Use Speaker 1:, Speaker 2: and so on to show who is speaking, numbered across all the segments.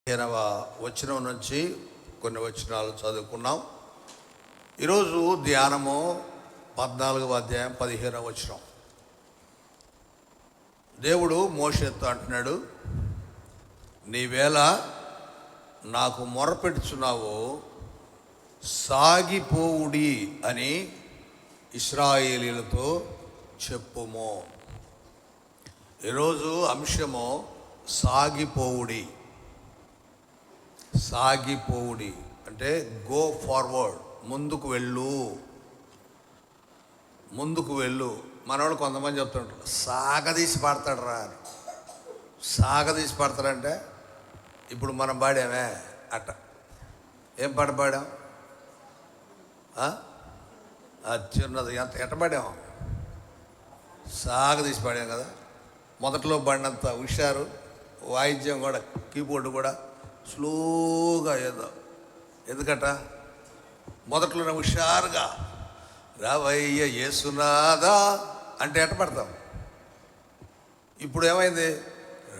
Speaker 1: వచనం నుంచి కొన్ని వచనాలు చదువుకున్నాం. ఈరోజు ధ్యానము 14వ అధ్యాయం 15వ వచనం. దేవుడు మోషేతో అంటున్నాడు, నీవేళ నాకు మొరపెట్టుచున్నావు, సాగిపోవుడి అని ఇశ్రాయేలీలతో చెప్పుము. ఈరోజు అంశము సాగిపోవుడి. సాగిపోవుడి అంటే గో ఫార్వర్డ్, ముందుకు వెళ్ళు, ముందుకు వెళ్ళు. మనవాళ్ళు కొంతమంది చెప్తుంటారు, సాగదీసి పాడతాడు రా అని. సాగదీసి పాడతాడంటే ఇప్పుడు మనం పాడామే అట్ట. ఏం పాట పాడాం? చిన్నది ఎట్ట పాడాం? సాగదీసి పాడాం కదా. మొదట్లో పాడినంత హుషారు, వాయిద్యం కూడా, కీబోర్డు కూడా స్లోగా ఏదో. ఎందుకట? మొదట్లోనే హుషారుగా రావయ్య యేసునాదా అంటే ఎట్ట పడతాం. ఇప్పుడు ఏమైంది?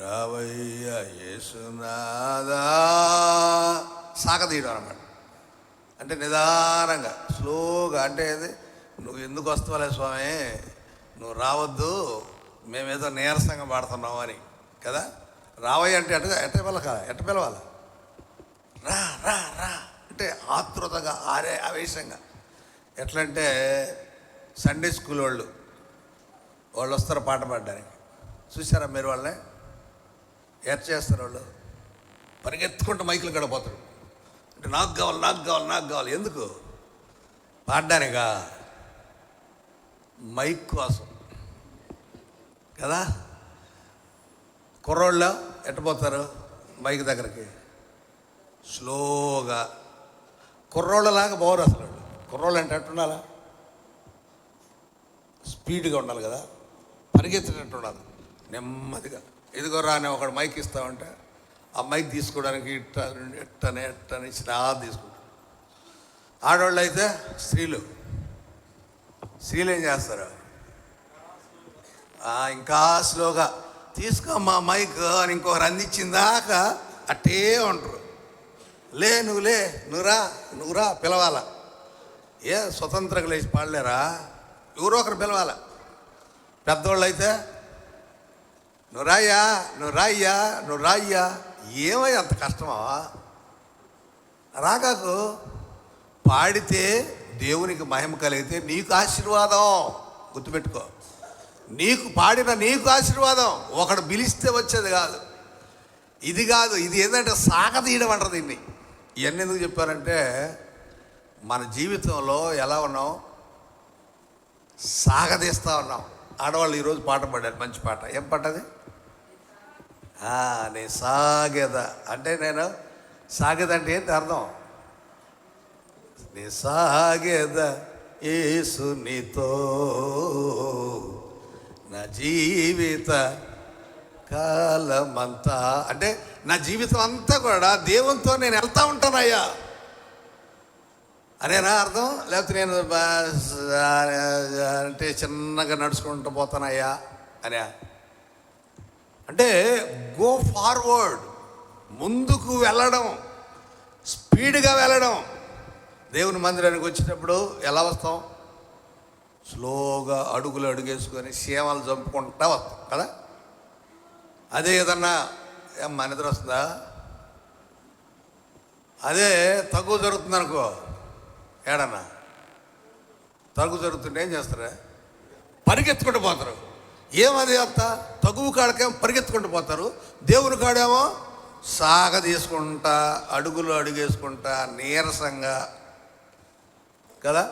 Speaker 1: రావయ్య యేసునాదా సాగదీయడం అన్నమాట. అంటే నిదానంగా స్లోగా. అంటే ఏది, నువ్వు ఎందుకు వస్తావులే స్వామి, నువ్వు రావద్దు, మేమేదో నీరసంగా పాడుతున్నావు అని కదా. రావయ్య అంటే ఎట్ట పిలకాల, ఎట్ట పిలవాలి? రా రా రా అంటే ఆతృతగా, ఆవేశంగా. ఎట్లా అంటే సండే స్కూల్ వాళ్ళు వస్తారు పాట పాడడానికి. చూసారా మీరు వాళ్ళని? ఎట్ చేస్తారు వాళ్ళు? పరిగెత్తుకుంటూ మైకులు గడిపోతారు. అంటే నాకు కావాలి, నాకు కావాలి, నాకు కావాలి. ఎందుకు? పాడడానికా? మైక్ కోసం కదా. కుర్రోళ్ళు ఎట్టపోతారు మైక్ దగ్గరికి? స్లోగా. కుర్రోళ్ళలాగా పోరు అసలు. కుర్రోళ్ళు అంటే ఎట్టుండాలా? స్పీడ్గా ఉండాలి కదా, పరిగెత్తేటట్టు ఉండాలి, నెమ్మదిగా. ఇదిగో రాని ఒకడు మైక్ ఇస్తామంటే ఆ మైక్ తీసుకోవడానికి ఎట్టని చిరా తీసుకుంటారు. ఆడవాళ్ళు అయితే స్త్రీలు ఏం చేస్తారు? ఇంకా స్లోగా తీసుకోమ్మా మైక్ అని ఇంకొకరు అందించిందాక అట్టే ఉంటారు. లే నువ్వురా పిలవాలా. ఏ స్వతంత్రంగా లేచి పాడలేరా? ఎవరో ఒకరు పిలవాలా. పెద్దవాళ్ళు అయితే నువ్వు రాయ్యా. ఏమయ్యా అంత కష్టమా? రాగాకు పాడితే దేవునికి మహిమ కలిగితే నీకు ఆశీర్వాదం. గుర్తుపెట్టుకో, నీకు పాడిన నీకు ఆశీర్వాదం. ఒకడు పిలిస్తే వచ్చేది కాదు, ఇది కాదు. ఇది ఏంటంటే సాగదీయడం అంటారు దీన్ని. ఇవన్నీ ఎందుకు చెప్పారంటే మన జీవితంలో ఎలా ఉన్నాం? సాగదీస్తూ ఉన్నాం. ఆడవాళ్ళు ఈరోజు పాట పాడారు, మంచి పాట. ఏం పాట అది? నేను సాగేదా అంటే, నేను సాగేదా అంటే ఏంటి అర్థం? నీ సాగేదా యేసునితో నా జీవిత కాలమంతా. అంటే నా జీవితం అంతా కూడా దేవునితో నేను వెళ్తూ ఉంటానయ్యా అనేనా అర్థం? లేకపోతే నేను అంటే చిన్నగా నడుచుకుంటూ పోతానయ్యా అనే అంటే గో ఫార్వర్డ్, ముందుకు వెళ్ళడం, స్పీడ్గా వెళ్ళడం. దేవుని మందిరానికి వచ్చినప్పుడు ఎలా వస్తాం? స్లోగా అడుగులు అడుగేసుకొని సీమలు చంపుకుంటా వస్తాం కదా. అదే ఏదన్నా మా నిద్ర వస్తుందా? అదే తక్కువ జరుగుతుంది అనుకో, ఏడన్నా తగ్గు జరుగుతుంటే ఏం చేస్తారా? పరిగెత్తుకుంటూ పోతారు. ఏమది అంత తగువు కాడకేమో పరిగెత్తుకుంటూ పోతారు, దేవుని కాడేమో సాగ తీసుకుంటా, అడుగులు అడుగేసుకుంటా, నీరసంగా కదా.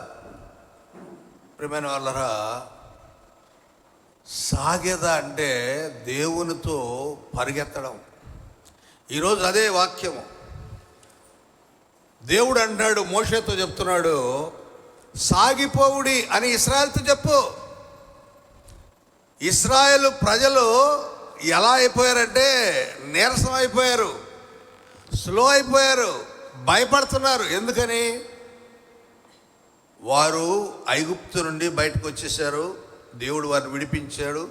Speaker 1: ప్రియమైన వాళ్ళరా, సాగేదా అంటే దేవునితో పరిగెత్తడం. ఈరోజు అదే వాక్యము. దేవుడు అంటున్నాడు, మోషేతో చెప్తున్నాడు, సాగిపోవుడి అని ఇశ్రాయేలుతో చెప్పు. ఇశ్రాయేలు ప్రజలు ఎలా అయిపోయారంటే నీరసం అయిపోయారు, స్లో అయిపోయారు, భయపడుతున్నారు. ఎందుకని? వారు ఐగుప్తు నుండి బయటకు వచ్చేసారు, దేవుడు వారిని విడిపించాడు.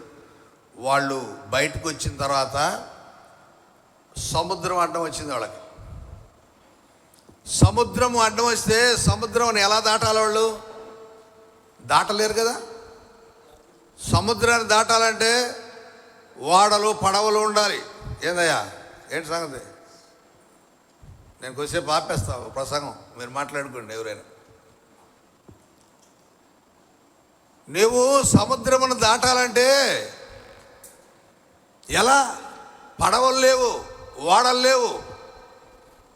Speaker 1: వాళ్ళు బయటకు వచ్చిన తర్వాత సముద్రం అడ్డం వచ్చింది వాళ్ళకి. సముద్రం అడ్డం వస్తే సముద్రం ఎలా దాటాలి? వాళ్ళు దాటలేరు కదా. సముద్రాన్ని దాటాలంటే ఓడలు పడవలు ఉండాలి. ఏందయ్యా, ఏంటి సంగతి? నేను కొద్దిసేపు ఆపేస్తాను ప్రసంగం, మీరు మాట్లాడుకోండి ఎవరైనా. నువ్వు సముద్రమును దాటాలంటే ఎలా? పడవలు లేవు, ఓడలు లేవు,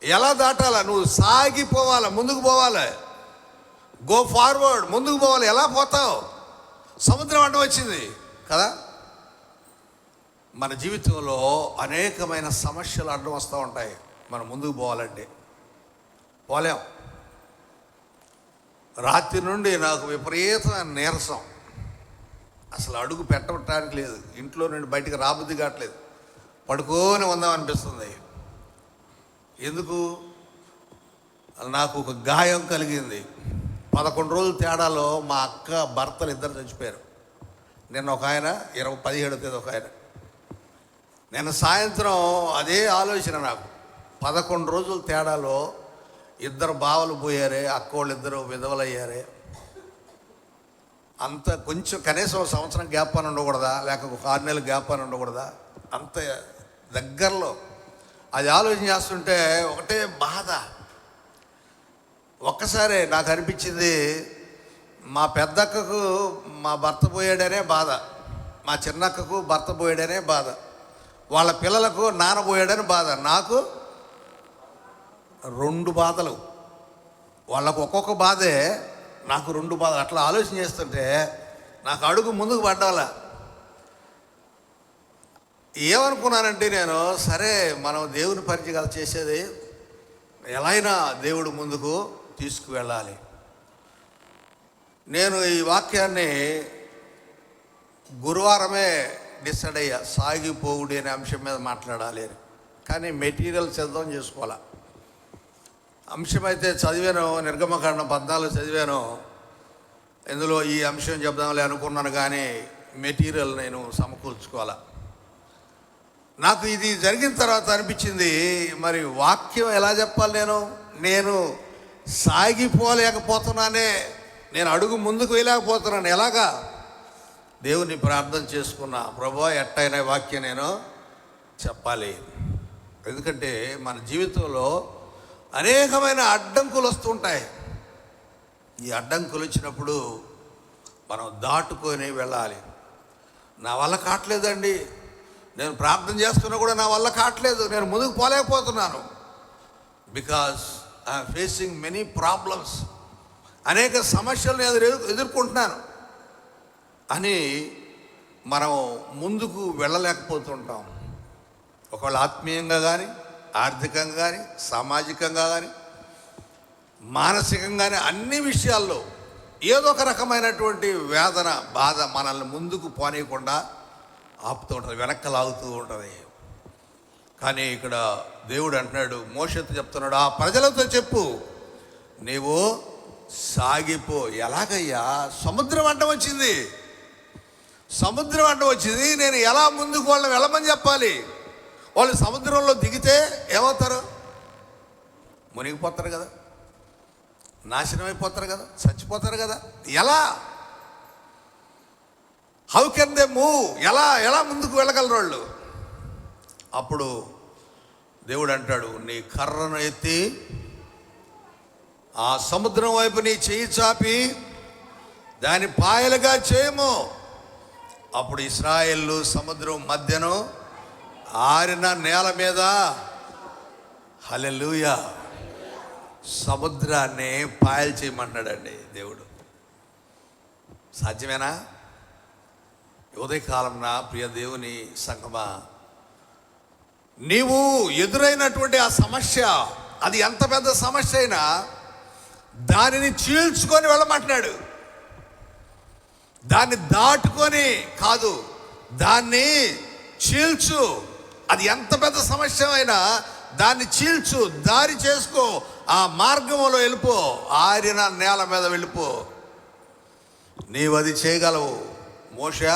Speaker 1: ఎలా దాటాలా? నువ్వు సాగిపోవాలి, ముందుకు పోవాలి, గో ఫార్వర్డ్, ముందుకు పోవాలి. ఎలా పోతావు? సముద్రం అడ్డం వచ్చింది కదా. మన జీవితంలో అనేకమైన సమస్యలు అడ్డం వస్తూ ఉంటాయి. మనం ముందుకు పోవాలంటే పోలేం. రాత్రి నుండి నాకు విపరీతమైన నీరసం, అసలు అడుగు పెట్టడానికి లేదు. ఇంట్లో నుండి బయటికి రాబుద్ది కావట్లేదు, పడుకొని ఉందామనిపిస్తుంది. ఎందుకు? నాకు ఒక గాయం కలిగింది. 11 రోజుల తేడాలో మా అక్క భర్తలు ఇద్దరు చచ్చిపోయారు. నిన్న ఒక ఆయన, 17వ తేదీ ఒక ఆయన. నిన్న సాయంత్రం అదే ఆలోచన నాకు. 11 రోజుల తేడాలో ఇద్దరు బావలు పోయారే, అక్కోళ్ళు ఇద్దరు విధవలయ్యారే. అంత కొంచెం కనీసం సంవత్సరం గ్యాప్ అని ఉండకూడదా, లేక ఒక 6 నెలల గ్యాప్ అని ఉండకూడదా? అంత దగ్గరలో అది ఆలోచన చేస్తుంటే ఒకటే బాధ. ఒక్కసారి నాకు అనిపించింది, మా పెద్దక్కకు మా భర్త పోయాడనే బాధ, మా చిన్నక్కకు భర్త పోయాడనే బాధ, వాళ్ళ పిల్లలకు నాన్న పోయాడని బాధ. నాకు 2 బాధలు. వాళ్ళకు ఒక్కొక్క బాధే, నాకు 2 బాధలు. అట్లా ఆలోచన చేస్తుంటే నాకు అడుగు ముందుకు పడ్డాల. ఏమనుకున్నానంటే నేను, సరే మనం దేవుని పరిచయం కదా చేసేది, ఎలా అయినా దేవుడు ముందుకు తీసుకువెళ్ళాలి. నేను ఈ వాక్యాన్ని గురువారమే డిసైడ్ అయ్యా, సాగిపోవుడి అనే అంశం మీద మాట్లాడాలి అని. కానీ మెటీరియల్ సిద్ధం చేసుకోవాలా. అంశం అయితే చదివాను, నిర్గమకాండం 14 చదివాను. ఇందులో ఈ అంశం చెప్దాంలే అనుకున్నాను, కానీ మెటీరియల్ నేను సమకూర్చుకోవాలా. నాకు ఇది జరిగిన తర్వాత అనిపించింది, మరి వాక్యం ఎలా చెప్పాలి? నేను సాగిపోలేకపోతున్నానే, నేను అడుగు ముందుకు వేయలేకపోతున్నాను. ఎలాగా? దేవుని ప్రార్థన చేసుకున్నా, ప్రభువా ఎట్టయినా వాక్యం నేను చెప్పాలి. ఎందుకంటే మన జీవితంలో అనేకమైన అడ్డంకులు వస్తుంటాయి. ఈ అడ్డంకులు వచ్చినప్పుడు మనం దాటుకొని వెళ్ళాలి. నా వల్ల కావట్లేదండి, నేను ప్రార్థన చేస్తున్నా కూడా నా వల్ల కావట్లేదు, నేను ముందుకు పోలేకపోతున్నాను. Because I'm facing many problems, అనేక సమస్యలు నేను ఎదుర్కొంటున్నాను అని మనం ముందుకు వెళ్ళలేకపోతుంటాం. ఒకవేళ ఆత్మీయంగా కానీ, ఆర్థికంగా కానీ, సామాజికంగా కానీ, మానసికంగానే అన్ని విషయాల్లో ఏదో ఒక రకమైనటువంటి వేదన, బాధ మనల్ని ముందుకు పోనీయకుండా ఆపుతూ ఉంటుంది, వెనక్కి లాగుతూ ఉంటుంది. కానీ ఇక్కడ దేవుడు అంటున్నాడు, మోషేతో చెప్తున్నాడు, ఆ ప్రజలతో చెప్పు, నీవు సాగిపో. ఎలాగయ్యా? సముద్రం అడ్డం వచ్చింది, సముద్రం అడ్డం వచ్చింది, నేను ఎలా ముందుకు వాళ్ళని వెళ్ళమని చెప్పాలి? వాళ్ళు సముద్రంలో దిగితే ఏమవుతారు? మునిగిపోతారు కదా, నాశనం అయిపోతారు కదా, చచ్చిపోతారు కదా. ఎలా? How can they move? ఎలా ముందుకు వెళ్ళగలరు వాళ్ళు? అప్పుడు దేవుడు అంటాడు, నీ కర్రను ఎత్తి ఆ సముద్రం వైపు నీ చెయ్యి చాపి దాని పాయలుగా చేయము. అప్పుడు ఇశ్రాయేలు సముద్రం మధ్యను ఆరిన నేల మీద, హల్లెలూయా, సముద్రాన్ని పాయలు చేయమన్నాడండి దేవుడు. సాధ్యమేనా? ఉదయకాలం నా ప్రియ దేవుని సంగమా, నీవు ఎదురైనటువంటి ఆ సమస్య, అది ఎంత పెద్ద సమస్య అయినా దానిని చీల్చుకొని వెళ్ళమంటున్నాడు. దాన్ని దాటుకొని కాదు, దాన్ని చీల్చు. అది ఎంత పెద్ద సమస్య అయినా దాన్ని చీల్చు, దారి చేసుకో, ఆ మార్గంలో వెళ్ళిపో, ఆరిన నేల మీద వెళ్ళిపో. నీవు అది చేయగలవు. మోషే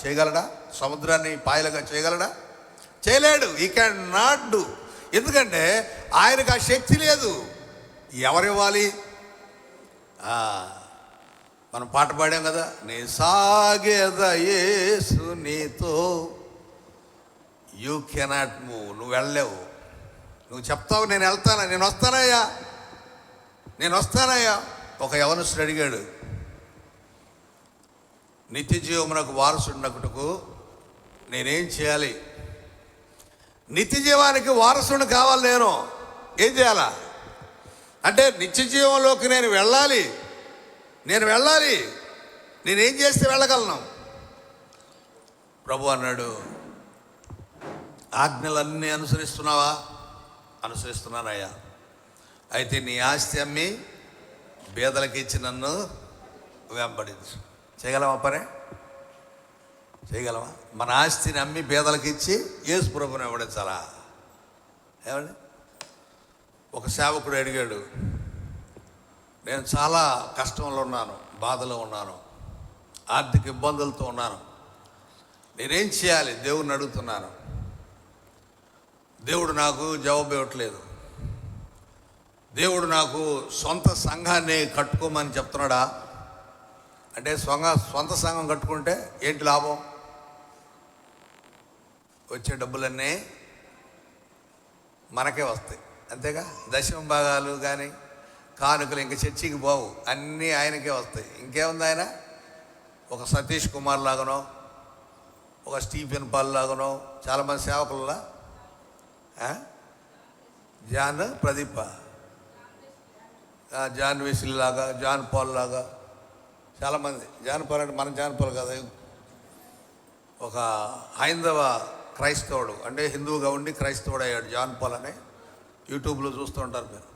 Speaker 1: చేయగలడా? సముద్రాన్ని పాయలుగా చేయగలడా? చేయలేడు. ఈ క్యాన్ నాట్ డూ. ఎందుకంటే ఆయనకు ఆ శక్తి లేదు. ఎవరివ్వాలి? మనం పాట పాడాం కదా, నీ సాగేద యేసు నీతో, యూ కెనాట్ మూవ్. నువ్వు వెళ్ళలేవు. నువ్వు చెప్తావు నేను వెళ్తానా, నేను వస్తానయ్యా. ఒక యవనస్తుడు అడిగాడు, నిత్య జీవమునకు వారసుడినకుటకు నేనేం చేయాలి? నిత్య జీవానికి వారసుడు కావాలి. నేను ఏం చేయాలా అంటే, నిత్య జీవంలోకి నేను వెళ్ళాలి. నేనేం చేస్తే వెళ్ళగలను? ప్రభు అన్నాడు, ఆజ్ఞలన్నీ అనుసరిస్తున్నావా? అనుసరిస్తున్నానయ్యా. అయితే నీ ఆస్తి అమ్మి బేదలకి ఇచ్చి నన్ను వెంబడించు. చేయగలమా? పనే చేయగలమా? మన ఆస్తిని అమ్మి బేదలకి ఇచ్చి యేసు ప్రభుని వెంబడించాలా? ఏమండి? ఒక సేవకుడు అడిగాడు, నేను చాలా కష్టంలో ఉన్నాను, బాధలో ఉన్నాను, ఆర్థిక ఇబ్బందులతో ఉన్నాను, నేనేం చేయాలి? దేవుడిని అడుగుతున్నాను. దేవుడు నాకు జవాబు ఇవ్వట్లేదు. దేవుడు నాకు సొంత సంఘాన్ని కట్టుకోమని చెప్తున్నాడా? అంటే సొంత సంఘం కట్టుకుంటే ఏంటి లాభం? వచ్చే డబ్బులన్నీ మనకే వస్తాయి, అంతేగా. దశమ భాగాలు కానీ కానుకలు ఇంకా చర్చికి పోవు, అన్నీ ఆయనకే వస్తాయి. ఇంకేముంది? ఆయన ఒక సతీష్ కుమార్ లాగానో, ఒక స్టీఫెన్ పాల్ లాగానో, చాలామంది సేవకుల జాన్ ప్రదీప, జాన్ వెస్లీ లాగా, జాన్ పాల్ లాగా చాలామంది. జాన్ పాల్ అంటే మన జాన్ పాల్ కదా, ఒక హైందవ క్రైస్తవుడు, అంటే హిందువుగా ఉండి క్రైస్తవుడు అయ్యాడు జాన్ పాల్ అని యూట్యూబ్లో చూస్తూ ఉంటారు మీరు.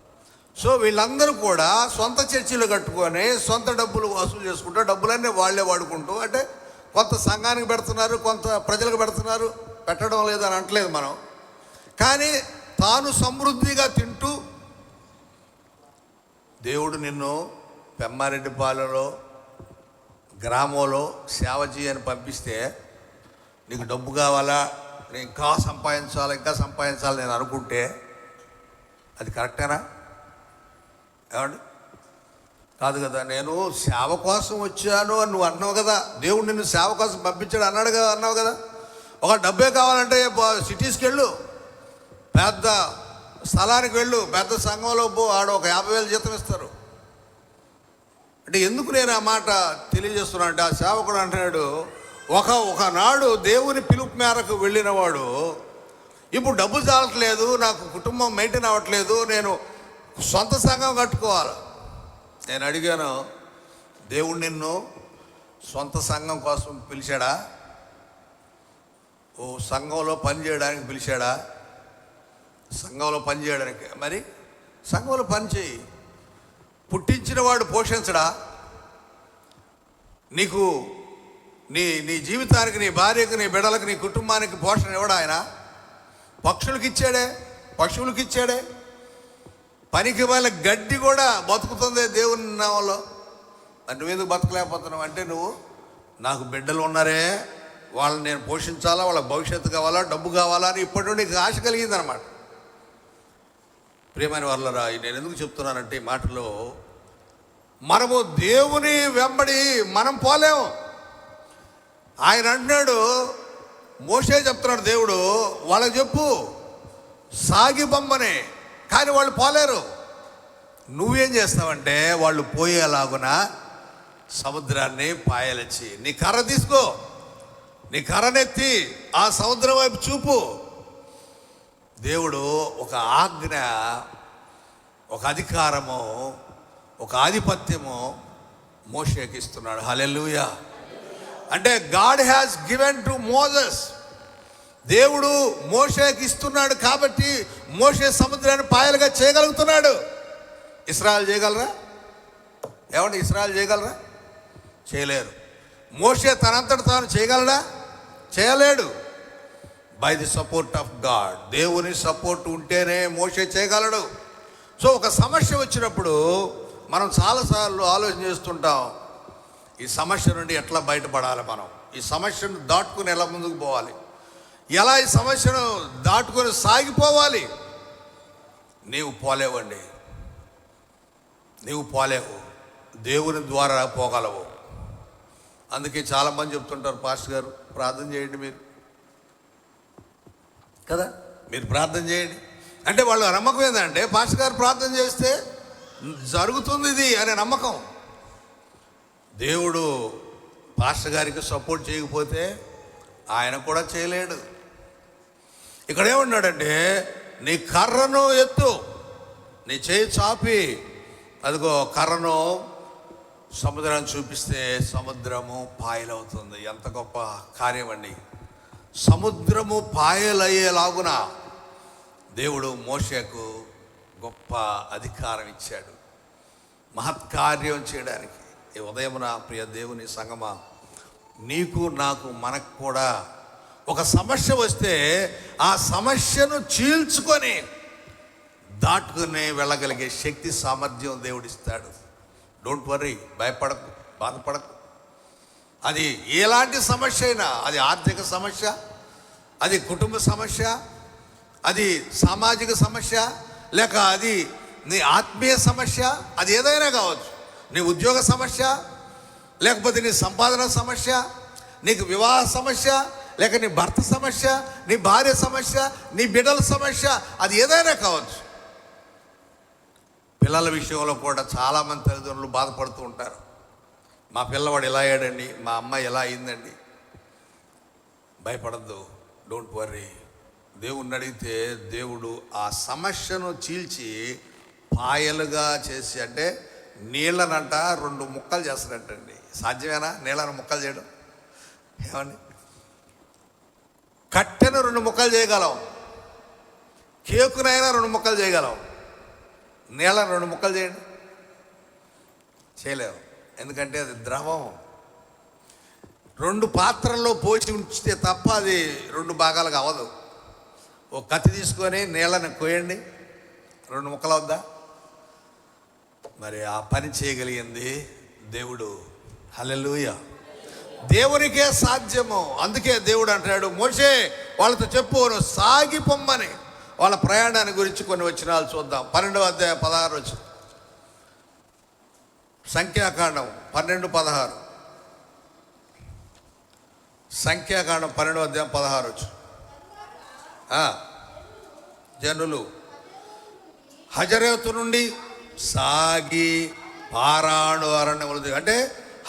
Speaker 1: సో వీళ్ళందరూ కూడా సొంత చర్చిలు కట్టుకొని సొంత డబ్బులు వసూలు చేసుకుంటూ డబ్బులన్నీ వాళ్ళే వాడుకుంటూ, అంటే కొంత సంఘానికి పెడుతున్నారు, కొంత ప్రజలకు పెడుతున్నారు. పెట్టడం లేదని అనట్లేదు మనం, కానీ తాను సమృద్ధిగా తింటూ, దేవుడు నిన్ను పెమ్మారెడ్డిపాలెంలో గ్రామంలో సేవ చేయని పంపిస్తే నీకు డబ్బు కావాలా, నేను ఇంకా సంపాదించాలి నేను అనుకుంటే అది కరెక్టేనా? ఏమండి? కాదు కదా. నేను సేవ కోసం వచ్చాను అని నువ్వు అన్నావు కదా, దేవుడు నిన్ను సేవ కోసం పంపించాడు అన్నావు కదా. ఒక డబ్బే కావాలంటే సిటీస్కి వెళ్ళు, పెద్ద స్థలానికి వెళ్ళు, పెద్ద సంఘంలో పో, ఆడ ఒక 50,000 జీతం ఇస్తారు. అంటే ఎందుకు నేను ఆ మాట తెలియజేస్తున్నా అంటే, ఆ సేవకుడు అంటున్నాడు, ఒకనాడు దేవుని పిలుపు మేరకు వెళ్ళినవాడు ఇప్పుడు డబ్బు చాలట్లేదు, నాకు కుటుంబం మెయింటైన్ అవ్వట్లేదు, నేను సొంత సంఘం కట్టుకోవాలి. నేను అడిగాను, దేవుడు నిన్ను సొంత సంఘం కోసం పిలిచాడా? ఓ సంఘంలో పని చేయడానికి పిలిచాడా? సంఘంలో పని చేయడానికి. మరి సంఘంలో పని చేయి. పుట్టించిన వాడు పోషించడా? నీకు నీ జీవితానికి, నీ భార్యకు, నీ బిడ్డలకు, నీ కుటుంబానికి పోషణ ఇవ్వడా ఆయన? పశువులకు ఇచ్చాడే. పనికి వాళ్ళ గడ్డి కూడా బతుకుతుంది దేవుని నామంలో. అంటే నువ్వెందుకు బతకలేకపోతున్నావు అంటే, నువ్వు నాకు బిడ్డలు ఉన్నారే, వాళ్ళని నేను పోషించాలా, వాళ్ళ భవిష్యత్తు కావాలా, డబ్బు కావాలా అని ఇప్పటి నుండి నీకు ఆశ కలిగిందనమాట. ప్రియమైన వాళ్ళరా, నేను ఎందుకు చెప్తున్నానంటే, ఈ మాటలో మనము దేవుని వెంబడి మనం పోలేము. ఆయన అంటున్నాడు, మోషే చెప్తున్నాడు, దేవుడు వాళ్ళకి చెప్పు సాగి బొమ్మని, కానీ వాళ్ళు పోలేరు. నువ్వేం చేస్తావంటే, వాళ్ళు పోయేలాగున సముద్రాన్ని పాయలిచ్చి నీ కర్ర తీసుకో, నీ కర్రనెత్తి ఆ సముద్రం వైపు చూపు. దేవుడు ఒక ఆజ్ఞ, ఒక అధికారము, ఒక ఆధిపత్యము మోషేకి ఇస్తున్నాడు. హల్లెలూయా. అంటే God has given to Moses. దేవుడు మోషేకి ఇస్తున్నాడు కాబట్టి మోషే సముద్రాన్ని పాయలుగా చేయగలుగుతున్నాడు. ఇశ్రాయేలు చేయగలరా? ఏమంటే ఇశ్రాయేలు చేయగలరా? చేయలేరు. మోషే తనంతట తాను చేయగలడా? చేయలేడు. By the support of God. దేవుని సపోర్ట్ ఉంటేనే మోషే చేయగలడు. సో ఒక సమస్య వచ్చినప్పుడు మనం చాలాసార్లు ఆలోచన చేస్తుంటాం, ఈ సమస్య నుండి ఎట్లా బయటపడాలి, మనం ఈ సమస్యను దాటుకుని ఎలా ముందుకు పోవాలి. ఎలా ఈ సమస్యను దాటుకొని సాగిపోవాలి. నీవు పోలేవండి, నీవు పోలేవు, దేవుని ద్వారా పోగలవు. అందుకే చాలామంది చెప్తుంటారు, పాస్టర్ గారు ప్రార్థన చేయండి మీరు కదా, మీరు ప్రార్థన చేయండి అంటే వాళ్ళ నమ్మకం ఏంటంటే పాస్టర్ గారు ప్రార్థన చేస్తే జరుగుతుంది ఇది అనే నమ్మకం. దేవుడు పాస్టర్ గారికి సపోర్ట్ చేయకపోతే ఆయన కూడా చేయలేడు. ఇక్కడ ఏమన్నాడంటే, నీ కర్రను ఎత్తు, నీ చేయి చాపి అదిగో కర్రను సముద్రాన్ని చూపిస్తే సముద్రము పాయలవుతుంది. ఎంత గొప్ప కార్యం అండి. సముద్రము పాయలయ్యేలాగున దేవుడు మోషేకు గొప్ప అధికారం ఇచ్చాడు మహత్కార్యం చేయడానికి. ఈ ఉదయమున ప్రియ దేవుని సంగమా, నీకు నాకు మనకు కూడా ఒక సమస్య వస్తే ఆ సమస్యను చీల్చుకొని దాటుకుని వెళ్ళగలిగే శక్తి సామర్థ్యం దేవుడిస్తాడు. డోంట్ వర్రీ, భయపడకు, బాధపడకు. అది ఎలాంటి సమస్య అయినా, అది ఆర్థిక సమస్య, అది కుటుంబ సమస్య, అది సామాజిక సమస్య, లేక అది నీ ఆత్మీయ సమస్య, అది ఏదైనా కావచ్చు. నీ ఉద్యోగ సమస్య, లేకపోతే నీ సంపాదన సమస్య, నీకు వివాహ సమస్య, లేక నీ భర్త సమస్య, నీ భార్య సమస్య, నీ బిడ్డల సమస్య, అది ఏదైనా కావచ్చు. పిల్లల విషయంలో కూడా చాలామంది తల్లిదండ్రులు బాధపడుతూ ఉంటారు. మా పిల్లవాడు ఎలా అయ్యాడండి, మా అమ్మాయి ఎలా అయిందండి. భయపడద్దు, డోంట్ వర్రీ. దేవుణ్ణి అడిగితే దేవుడు ఆ సమస్యను చీల్చి పాయలుగా చేసి, అంటే నీళ్ళనంట 2 ముక్కలు చేస్తాడంటండి. సాధ్యమేనా నీళ్ళను ముక్కలు చేయడం? ఏమండి, కట్టెను 2 ముక్కలు చేయగలం, కేకునైనా 2 ముక్కలు చేయగలం, నీళ్ళను 2 ముక్కలు చేయండి, చేయలేము. ఎందుకంటే అది ద్రవం. 2 పాత్రల్లో పోసి ఉంచితే తప్ప అది 2 భాగాలుగా అవ్వదు. ఒక కత్తి తీసుకొని నీళ్ళని కోయండి, 2 ముక్కలు అవుద్దా? మరి ఆ పని చేయగలిగింది దేవుడు. హల్లెలూయా, దేవునికే సాధ్యము. అందుకే దేవుడు అంటాడు, మోషే వాళ్ళతో చెప్పు, నువ్వు సాగిపోమ్మని. వాళ్ళ ప్రయాణాన్ని గురించి కొన్ని వచనాలు చూద్దాం. 12వ అధ్యాయం 16 వచనం, సంఖ్యాకాండం 12:16, సంఖ్యాకాండం 12వ అధ్యాయం 16 వచనం. జనులు హజరేతు నుండి సాగి పారాను అరణ్యములు దిగారు. అంటే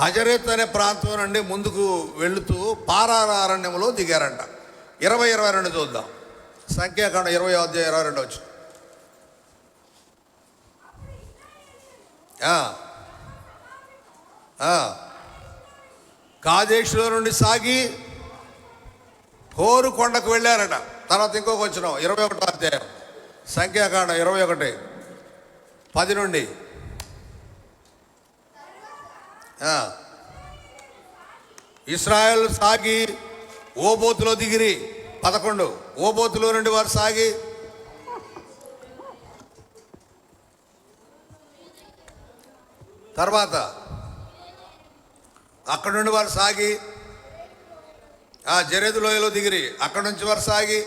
Speaker 1: హజరేత్ అనే ప్రాంతం నుండి ముందుకు వెళుతూ పారాను అరణ్యములో దిగారంట. 20-22 చూద్దాం. సంఖ్యాకాండం 20వ అధ్యాయం 22 వచ్చు. కాదేశులో నుండి సాగి హోరు కొండకు వెళ్ళారట. తర్వాత ఇంకొక వచ్చిన 21వ అధ్యాయం, సంఖ్యాకాండం 21:10 నుండి ఇశ్రాయేల్ సాగి ఓబోతులో దిగిరి. 11 ఓబోతులో నుండి వారు సాగి తర్వాత అక్కడ నుండి వారు సాగి జరేదు లోయలో దిగిరి. అక్కడ నుంచి వారు సాగి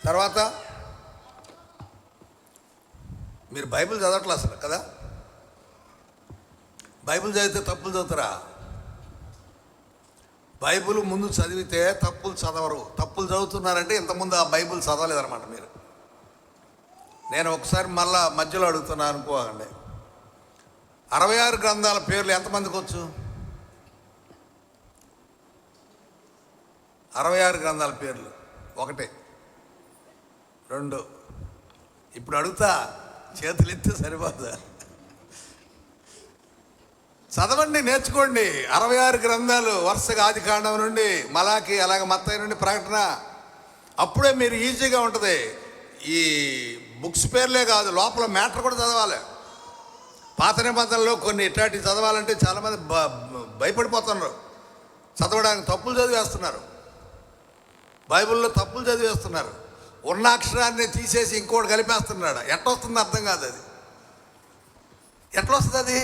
Speaker 1: తర్వాత మీరు బైబిల్ చదవట్లే అసలు కదా. బైబిల్ చదివితే తప్పులు చదువుతారా? బైబిల్ ముందు చదివితే తప్పులు చదవరు. తప్పులు చదువుతున్నారంటే ఇంతకుముందు ఆ బైబిల్ చదవలేదన్నమాట మీరు. నేను ఒకసారి మళ్ళా మధ్యలో అడుగుతున్నాను అనుకోకండి. 66 గ్రంథాల పేర్లు ఎంతమందికి వచ్చు? 66 గ్రంథాల పేర్లు 1 2. ఇప్పుడు అడుగుతా, చేతులు ఎత్తే సరిపోదా? చదవండి, నేర్చుకోండి. 66 గ్రంథాలు వరుసగా ఆది కాండం నుండి మలాకి, అలాగే మత్తయి నుండి ప్రకటన. అప్పుడే మీరు ఈజీగా ఉంటుంది. ఈ బుక్స్ పేర్లే కాదు, లోపల మ్యాటర్ కూడా చదవాలి. పాత నిబంధనలో కొన్ని ఇట్లాంటివి చదవాలంటే చాలామంది భయపడిపోతున్నారు. చదవడానికి తప్పులు చదివేస్తున్నారు. బైబిల్లో తప్పులు చదివేస్తున్నారు. ఉన్న అక్షరాన్ని తీసేసి ఇంకోటి కలిపేస్తున్నాడు. ఎట్లా వస్తుంది అర్థం కాదు. అది ఎట్లా వస్తుంది? అది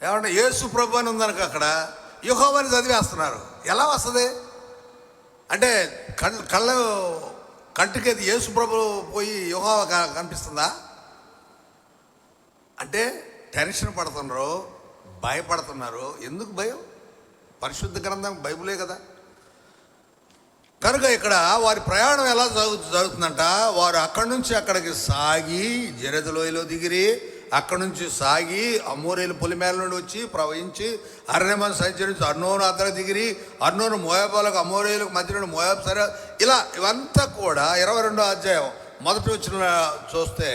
Speaker 1: ఏమంటే యేసు ప్రభు అని ఉందనుక అక్కడ యెహోవా అని చదివేస్తున్నారు. ఎలా వస్తుంది అంటే కంటికి అది యేసు ప్రభు పోయి యెహోవా కనిపిస్తుందా? అంటే టెన్షన్ పడుతున్నారు, భయపడుతున్నారు. ఎందుకు భయం? పరిశుద్ధ గ్రంథం బైబిలే కదా. కనుక ఇక్కడ వారి ప్రయాణం ఎలా జరుగుతుందంట, వారు అక్కడి నుంచి అక్కడికి సాగి జెరెదులోయలో దిగిరి, అక్కడి నుంచి సాగి అమోరేలు పొలిమేల నుండి వచ్చి ప్రవహించి అరణ్యమని సంచరించి అర్నోను అద్దరు దిగిరి, అర్నోను మోయాబాలకు అమోరేలకు మధ్య నుండి మోయాబు సరే, ఇలా ఇవంతా కూడా 22వ అధ్యాయం మొదటి వచ్చిన చూస్తే,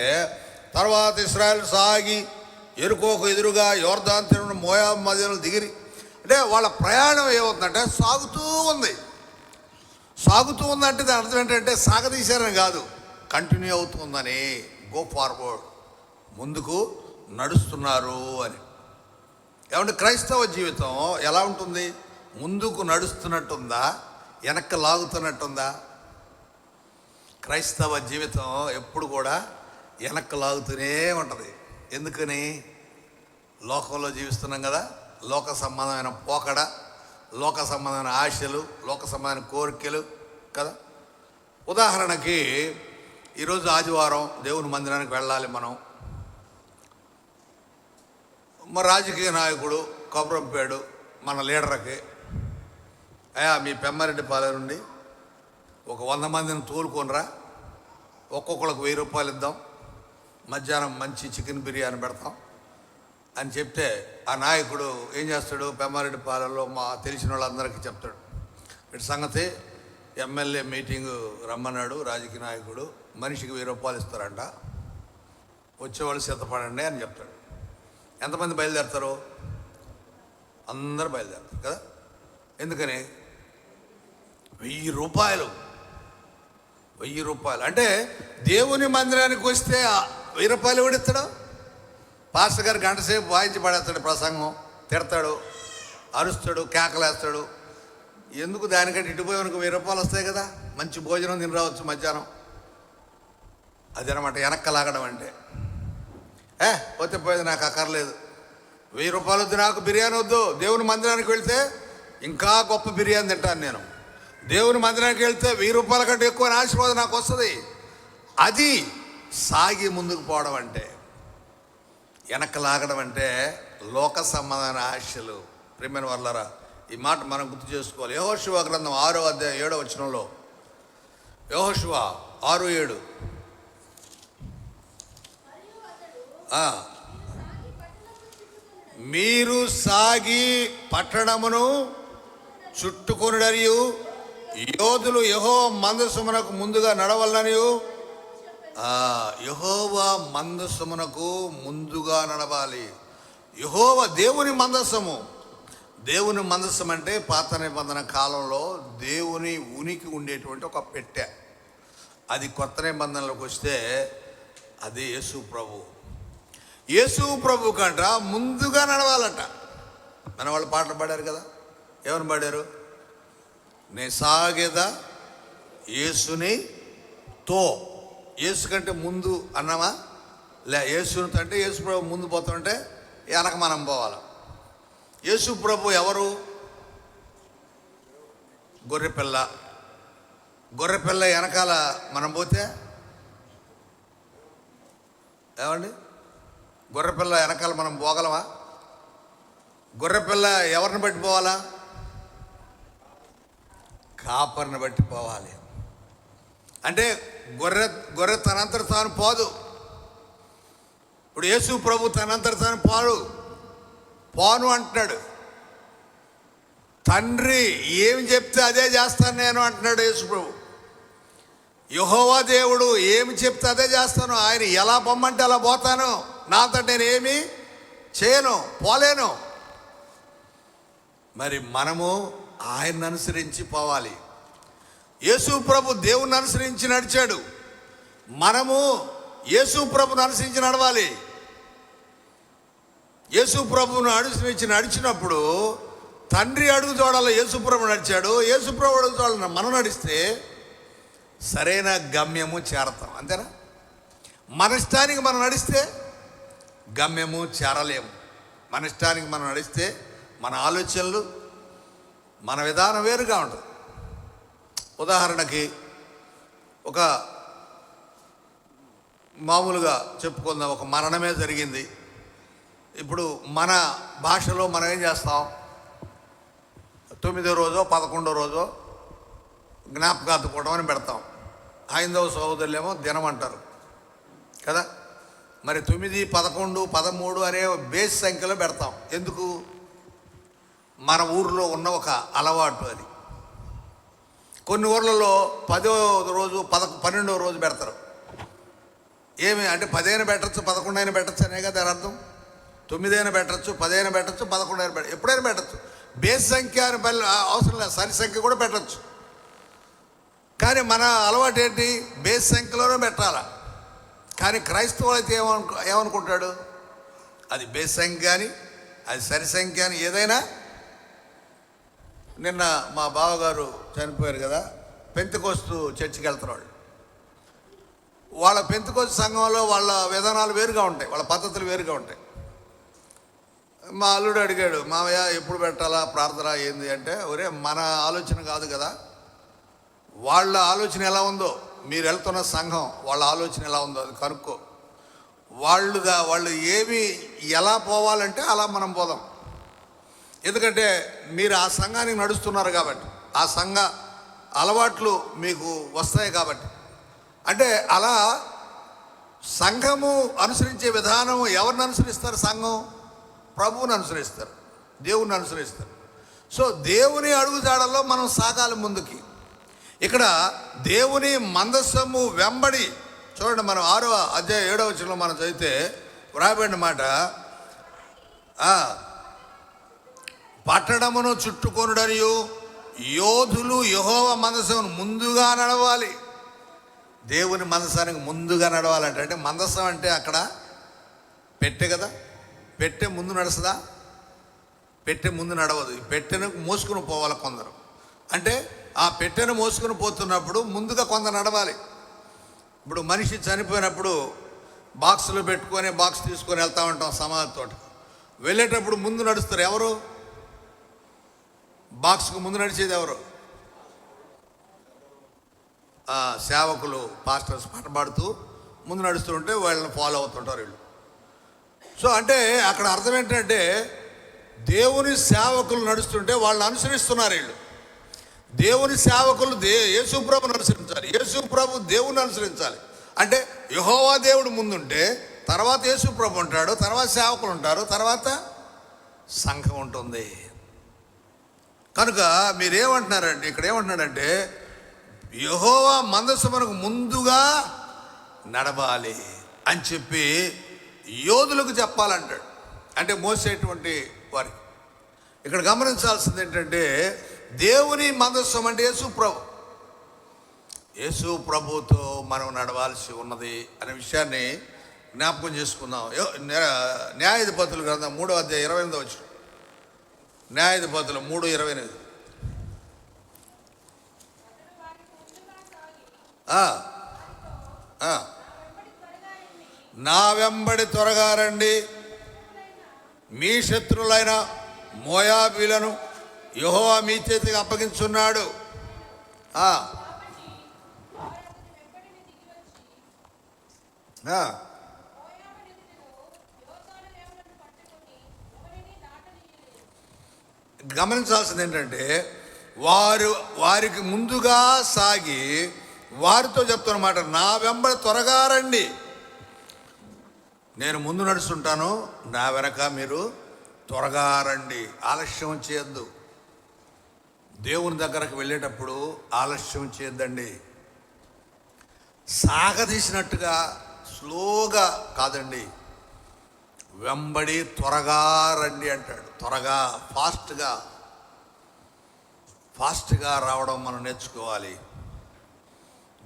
Speaker 1: తర్వాత ఇశ్రాయేలు సాగి ఎరుకోకు ఎదురుగా యోర్దాను తీరున మోయాబు మధ్యలో దిగిరి. అంటే వాళ్ళ ప్రయాణం ఏమవుతుందంటే సాగుతూ ఉంది. సాగుతూ ఉందంటే దాని అర్థం ఏంటంటే సాగదీశారని కాదు, కంటిన్యూ అవుతుందని, గో ఫార్వర్డ్, ముందుకు నడుస్తున్నారు అని. ఏమంటే క్రైస్తవ జీవితం ఎలా ఉంటుంది? ముందుకు నడుస్తున్నట్టుందా, వెనక్కి లాగుతున్నట్టుందా? క్రైస్తవ జీవితం ఎప్పుడు కూడా వెనక్కి లాగుతూనే ఉంటుంది. ఎందుకని? లోకంలో జీవిస్తున్నాం కదా, లోక సంబంధమైన పోకడ, లోక సంబంధమైన ఆశలు, లోక సంబంధమైన కోరికలు కదా. ఉదాహరణకి ఈరోజు ఆదివారం దేవుని మందిరానికి వెళ్ళాలి మనం. మా రాజకీయ నాయకుడు కబురంపాడు మన లీడర్కి, అయ్యా మీ పెమ్మారెడ్డిపాలెం నుండి ఒక 100 మందిని తోలుకొనిరా, ఒక్కొక్కరికి 1000 రూపాయలు ఇద్దాం, మధ్యాహ్నం మంచి చికెన్ బిర్యానీ పెడతాం అని చెప్తే, ఆ నాయకుడు ఏం చేస్తాడు? పెమ్మారెడ్డిపాలెంలో మా తెలిసిన వాళ్ళందరికీ చెప్తాడు, ఇటు సంగతి ఎమ్మెల్యే మీటింగు రమ్మన్నాడు రాజకీయ నాయకుడు, మనిషికి 1000 రూపాయలు ఇస్తారంట, వచ్చేవాళ్ళు సిద్ధపడండి అని చెప్తాడు. ఎంతమంది బయలుదేరుతారు? అందరూ బయలుదేరుతారు కదా. ఎందుకని? 1000 రూపాయలు. 1000 రూపాయలు అంటే దేవుని మందిరానికి వస్తే 1000 రూపాయలు కూడా ఇస్తాడు. పాస్టర్ గారు గంట సేపు వాయించి పడేస్తాడు, ప్రసంగం తిడతాడు, అరుస్తాడు, కేకలేస్తాడు. ఎందుకు? దానికంటే ఇటుపోయి మనకు 1000 రూపాయలు వస్తాయి కదా, మంచి భోజనం తిని రావచ్చు మధ్యాహ్నం. అదనమాట వెనక్కి లాగడం అంటే. పోతే పోయేది, నాకు అక్కర్లేదు, 1000 రూపాయలు వద్దు, నాకు బిర్యానీ వద్దు. దేవుని మందిరానికి వెళ్తే ఇంకా గొప్ప బిర్యానీ తింటాను నేను. దేవుని మందిరానికి వెళ్తే 1000 రూపాయల కంటే ఎక్కువ ఆశీర్వాదం నాకు వస్తుంది. అది సాగి ముందుకు పోవడం అంటే. వెనక్కి లాగడం అంటే లోక సంబంధమైన ఆశలు. ప్రియమైన వాళ్ళారా, ఈ మాట మనం గుర్తు చేసుకోవాలి. యెహోషువ గ్రంథం 6వ అధ్యాయం 7వ వచనంలో, యెహోషువ 6:7, మీరు సాగి పట్టణమును చుట్టుకొనుడనియు యోధులు యెహోవా మందసమునకు ముందుగా నడవలనియు. యెహోవా మందసమునకు ముందుగా నడవాలి. యెహోవా దేవుని మందసము. దేవుని మందసం అంటే పాత నిబంధన కాలంలో దేవుని ఉనికి ఉండేటువంటి ఒక పెట్టె. అది కొత్త నిబంధనలోకి వస్తే అది యేసు ప్రభు. యేసు ప్రభు కంట ముందుగా నడవాలంట. మన వాళ్ళు పాటలు పాడారు కదా, ఏమని పాడారు? నే సాగేదా యేసుని తో. యేసు కంటే ముందు అన్నామా? యేసుని అంటే యేసు ప్రభు ముందు పోతుంటే వెనక మనం పోవాలి. యేసు ప్రభు ఎవరు? గొర్రెపిల్ల. గొర్రెపిల్ల వెనకాల మనం పోతే ఏమండి? గొర్రెపిల్ల వెనకాల మనం పోగలమా? గొర్రెపిల్ల ఎవరిని బట్టి పోవాలా? కాపరిని బట్టి పోవాలి. అంటే గొర్రె తనంతట తాను పోదు. ఇప్పుడు యేసు ప్రభు తనంతట తాను పోను అంటున్నాడు. తండ్రి ఏమి చెప్తే అదే చేస్తాను నేను అంటున్నాడు యేసు ప్రభు. యెహోవా దేవుడు ఏమి చెప్తే అదే చేస్తాను. ఆయన ఎలా పొమ్మంటే అలా పోతాను. నాతో నేను ఏమి చేయను, పోలేను. మరి మనము ఆయన్ని అనుసరించి పోవాలి. యేసు ప్రభు దేవుని అనుసరించి నడిచాడు, మనము యేసు ప్రభుని అనుసరించి నడవాలి. యేసు ప్రభువును అనుసరించి నడిచినప్పుడు తండ్రి అడుగు చూడాలి. యేసు ప్రభు నడిచాడు, యేసు ప్రభు అడుగు చూడాలి. మనం నడిస్తే సరైన గమ్యము చేరతాం. అంతేనా? మన ఇష్టానికి మనం నడిస్తే గమ్యము చేరలేము. మన ఇష్టానికి మనం నడిస్తే మన ఆలోచనలు, మన విధానం వేరుగా ఉంటుంది. ఉదాహరణకి ఒక మామూలుగా చెప్పుకుందాం, ఒక మరణమే జరిగింది. ఇప్పుడు మన భాషలో మనం ఏం చేస్తాం, 9వ రోజో 11వ రోజో జ్ఞాపకార్థకూటం అని పెడతాం. హైందవ సహోదరులేమో దినం అంటారు కదా. మరి 9, 11, 13 అనే బేస్ సంఖ్యలో పెడతాం. ఎందుకు? మన ఊరిలో ఉన్న ఒక అలవాటు అది. కొన్ని ఊర్లలో 10వ రోజు 12వ రోజు పెడతారు. ఏమి అంటే 10 అయినా పెట్టచ్చు, 11 అయినా పెట్టచ్చు అనే కదా దాని అర్థం. 9 అయినా పెట్టచ్చు, 10 అయినా పెట్టచ్చు, 11 అయినా పెట్టచ్చు, ఎప్పుడైనా పెట్టచ్చు. బేస్ సంఖ్య అని అవసరం లేదు, సరి సంఖ్య కూడా పెట్టచ్చు. కానీ మన అలవాటు ఏంటి, బేస్ సంఖ్యలోనే పెట్టాలా. కానీ క్రైస్తవులు అయితే ఏమనుకుంటాడు, అది బేస్ సంఖ్య అని, అది సరి సంఖ్య అని, ఏదైనా. నిన్న మా బావగారు చనిపోయారు కదా, పెంతెకోస్తు చర్చికి వెళ్తున్నాడు. వాళ్ళ పెంతెకోస్తు సంఘంలో వాళ్ళ విధానాలు వేరుగా ఉంటాయి, వాళ్ళ పద్ధతులు వేరుగా ఉంటాయి. మా అల్లుడు అడిగాడు, మామయ్య ఎప్పుడు పెట్టాలా ప్రార్థన ఏంది అంటే, ఒరే మన ఆలోచన కాదు కదా, వాళ్ళ ఆలోచన ఎలా ఉందో, మీరు వెళ్తున్న సంఘం వాళ్ళ ఆలోచన ఎలా ఉందో అది కనుక్కో. వాళ్ళు ఏమి ఎలా పోవాలంటే అలా మనం పోదాం. ఎందుకంటే మీరు ఆ సంఘానికి నడుస్తున్నారు కాబట్టి, ఆ సంఘ అలవాట్లు మీకు వస్తాయి కాబట్టి. అంటే అలా సంఘము అనుసరించే విధానం ఎవరిని అనుసరిస్తారు? సంఘం ప్రభువుని అనుసరిస్తారు, దేవుని అనుసరిస్తారు. సో దేవుని అడుగుజాడల్లో మనం సాగాలి ముందుకి. ఇక్కడ దేవుని మందస్సము వెంబడి చూడండి, మనం 6వ అధ్యాయం 7వ వచనంలో మనం చదివితే వ్రాయబడిన మాట, పట్టణమును చుట్టుకొనుడనియు యోధులు యెహోవా మందసమును ముందుగా నడవాలి. దేవుని మందసానికి ముందుగా నడవాలంటే, అంటే మందసం అంటే అక్కడ పెట్టె కదా, పెట్టె ముందు నడుస్తుందా? పెట్టె ముందు నడవదు. పెట్టెను మోసుకుని పోవాలి కొందరు. అంటే ఆ పెట్టెను మోసుకుని పోతున్నప్పుడు ముందుగా కొందరు నడవాలి. ఇప్పుడు మనిషి చనిపోయినప్పుడు బాక్సులో పెట్టుకొని బాక్స్ తీసుకొని వెళ్తూ ఉంటాం సమాధితో. వెళ్ళేటప్పుడు ముందు నడుస్తారు ఎవరు? బాక్స్కు ముందు నడిచేది ఎవరు? సేవకులు, పాస్టర్స్ పాట పాడుతూ ముందు నడుస్తుంటే వాళ్ళని ఫాలో అవుతుంటారు వీళ్ళు. సో అంటే అక్కడ అర్థం ఏంటంటే, దేవుని సేవకులు నడుస్తుంటే వాళ్ళని అనుసరిస్తున్నారు వీళ్ళు. దేవుని సేవకులు యేసు ప్రభుని అనుసరించాలి, యేసు ప్రభు దేవుని అనుసరించాలి. అంటే యెహోవా దేవుడు ముందుంటే తర్వాత యేసు ప్రభు ఉంటాడు, తర్వాత సేవకులు ఉంటారు, తర్వాత సంఘం ఉంటుంది. కనుక మీరేమంటున్నారంటే, ఇక్కడ ఏమంటున్నాడంటే, యెహోవా మందసమునకు ముందుగా నడవాలి అని చెప్పి యోధులకు చెప్పాలంటాడు. అంటే మోసేటువంటి వారికి. ఇక్కడ గమనించాల్సింది ఏంటంటే, దేవుని మందస్సం అంటే యేసు ప్రభు. యేసు ప్రభుతో మనం నడవాల్సి ఉన్నది అనే విషయాన్ని జ్ఞాపకం చేసుకుందాం. న్యాయాధిపతుల గ్రంథం 3వ అధ్యాయం 28వ వచనం. న్యాయాధిపతులు 3:28. నా వెంబడి త్వరగా రండి, మీ శత్రులైన మోయాబీలను యెహోవా మీ చేతికి అప్పగించున్నాడు. గమనించాల్సింది ఏంటంటే, వారికి ముందుగా సాగి వారితో చెప్తున్నమాట, నా వెంబడి త్వరగా రండి, నేను ముందు నడుస్తుంటాను, నా వెనక మీరు త్వరగా రండి, ఆలస్యం చేయొద్దు. దేవుని దగ్గరకు వెళ్ళేటప్పుడు ఆలస్యం చేయొద్దండి. సాగదీసినట్టుగా స్లోగా కాదండి, వెంబడి త్వరగా రండి అంటాడు. త్వరగా, ఫాస్ట్గా రావడం మనం నేర్చుకోవాలి.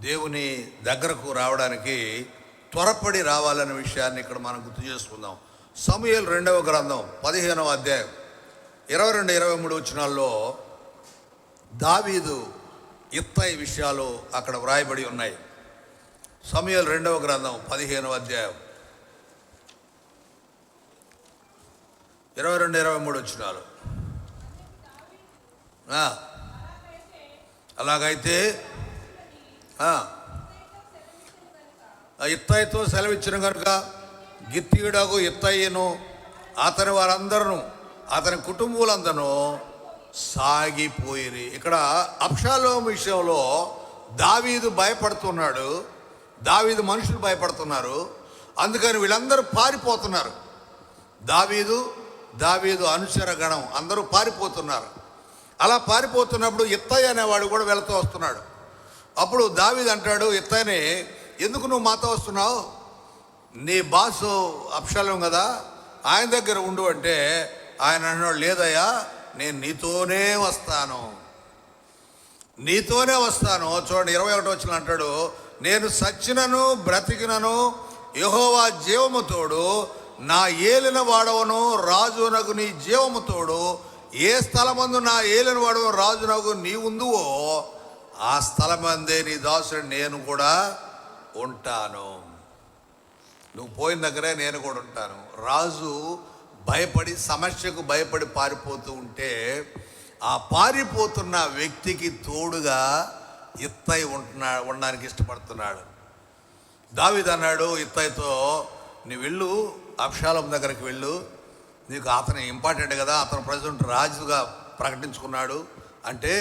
Speaker 1: దేవుని దగ్గరకు రావడానికి త్వరపడి రావాలనే విషయాన్ని ఇక్కడ మనం గుర్తు చేసుకుందాం. సమూయేలు 2వ గ్రంథం 15వ అధ్యాయం 22-23 వచనాల్లో దావీదు ఇత్తయి విషయాలు అక్కడ వ్రాయబడి ఉన్నాయి. సమూయేలు 2వ గ్రంథం 15వ అధ్యాయం 22, 23 వచనాలు. అలాగైతే ఇత్తయితో సెలవిచ్చిన కనుక గిత్తీయుడగు ఇత్తయిను అతని వారందరూ అతని కుటుంబీకులందరూ సాగిపోయిరి. ఇక్కడ అబ్షాలోము విషయంలో దావీదు భయపడుతున్నాడు, దావీదు మనుషులు భయపడుతున్నారు, అందుకని వీళ్ళందరూ పారిపోతున్నారు. దావీదు అనుచర గణం అందరూ పారిపోతున్నారు. అలా పారిపోతున్నప్పుడు ఇత్తయ్య అనేవాడు కూడా వెళుతూ వస్తున్నాడు. అప్పుడు దావీదు అంటాడు ఇత్తయ్యని, ఎందుకు నువ్వు మాతో వస్తున్నావు? నీ బాసు అబ్షాలోము కదా, ఆయన దగ్గర ఉండు అంటే ఆయన అన్నాడు, లేదయ్యా నేను నీతోనే వస్తాను. చూడండి 21 వచనం అంటాడు, నేను సచ్చినను బ్రతికినను యెహోవా జీవము తోడు, నా ఏలిన వాడవను రాజునకు నీ జీవము తోడు, ఏ స్థలమందు నా ఏలిన వాడవను రాజునకు నీ ఉందువో ఆ స్థలమందే నీ దాసుడు నేను కూడా ఉంటాను. నువ్వు పోయిన దగ్గరే నేను కూడా ఉంటాను. రాజు భయపడి, సమస్యకు భయపడి పారిపోతూ ఉంటే ఆ పారిపోతున్న వ్యక్తికి తోడుగా ఇత్తయి ఉండడానికి ఇష్టపడుతున్నాడు. దావీదు అన్నాడు ఇత్తయితో, నీ వెళ్ళు అబ్షాలోము దగ్గరికి వెళ్ళు, నీకు అతను ఇంపార్టెంట్ కదా, అతను ప్రెసిడెంట్ రాజుగా ప్రకటించుకున్నాడు అంటే.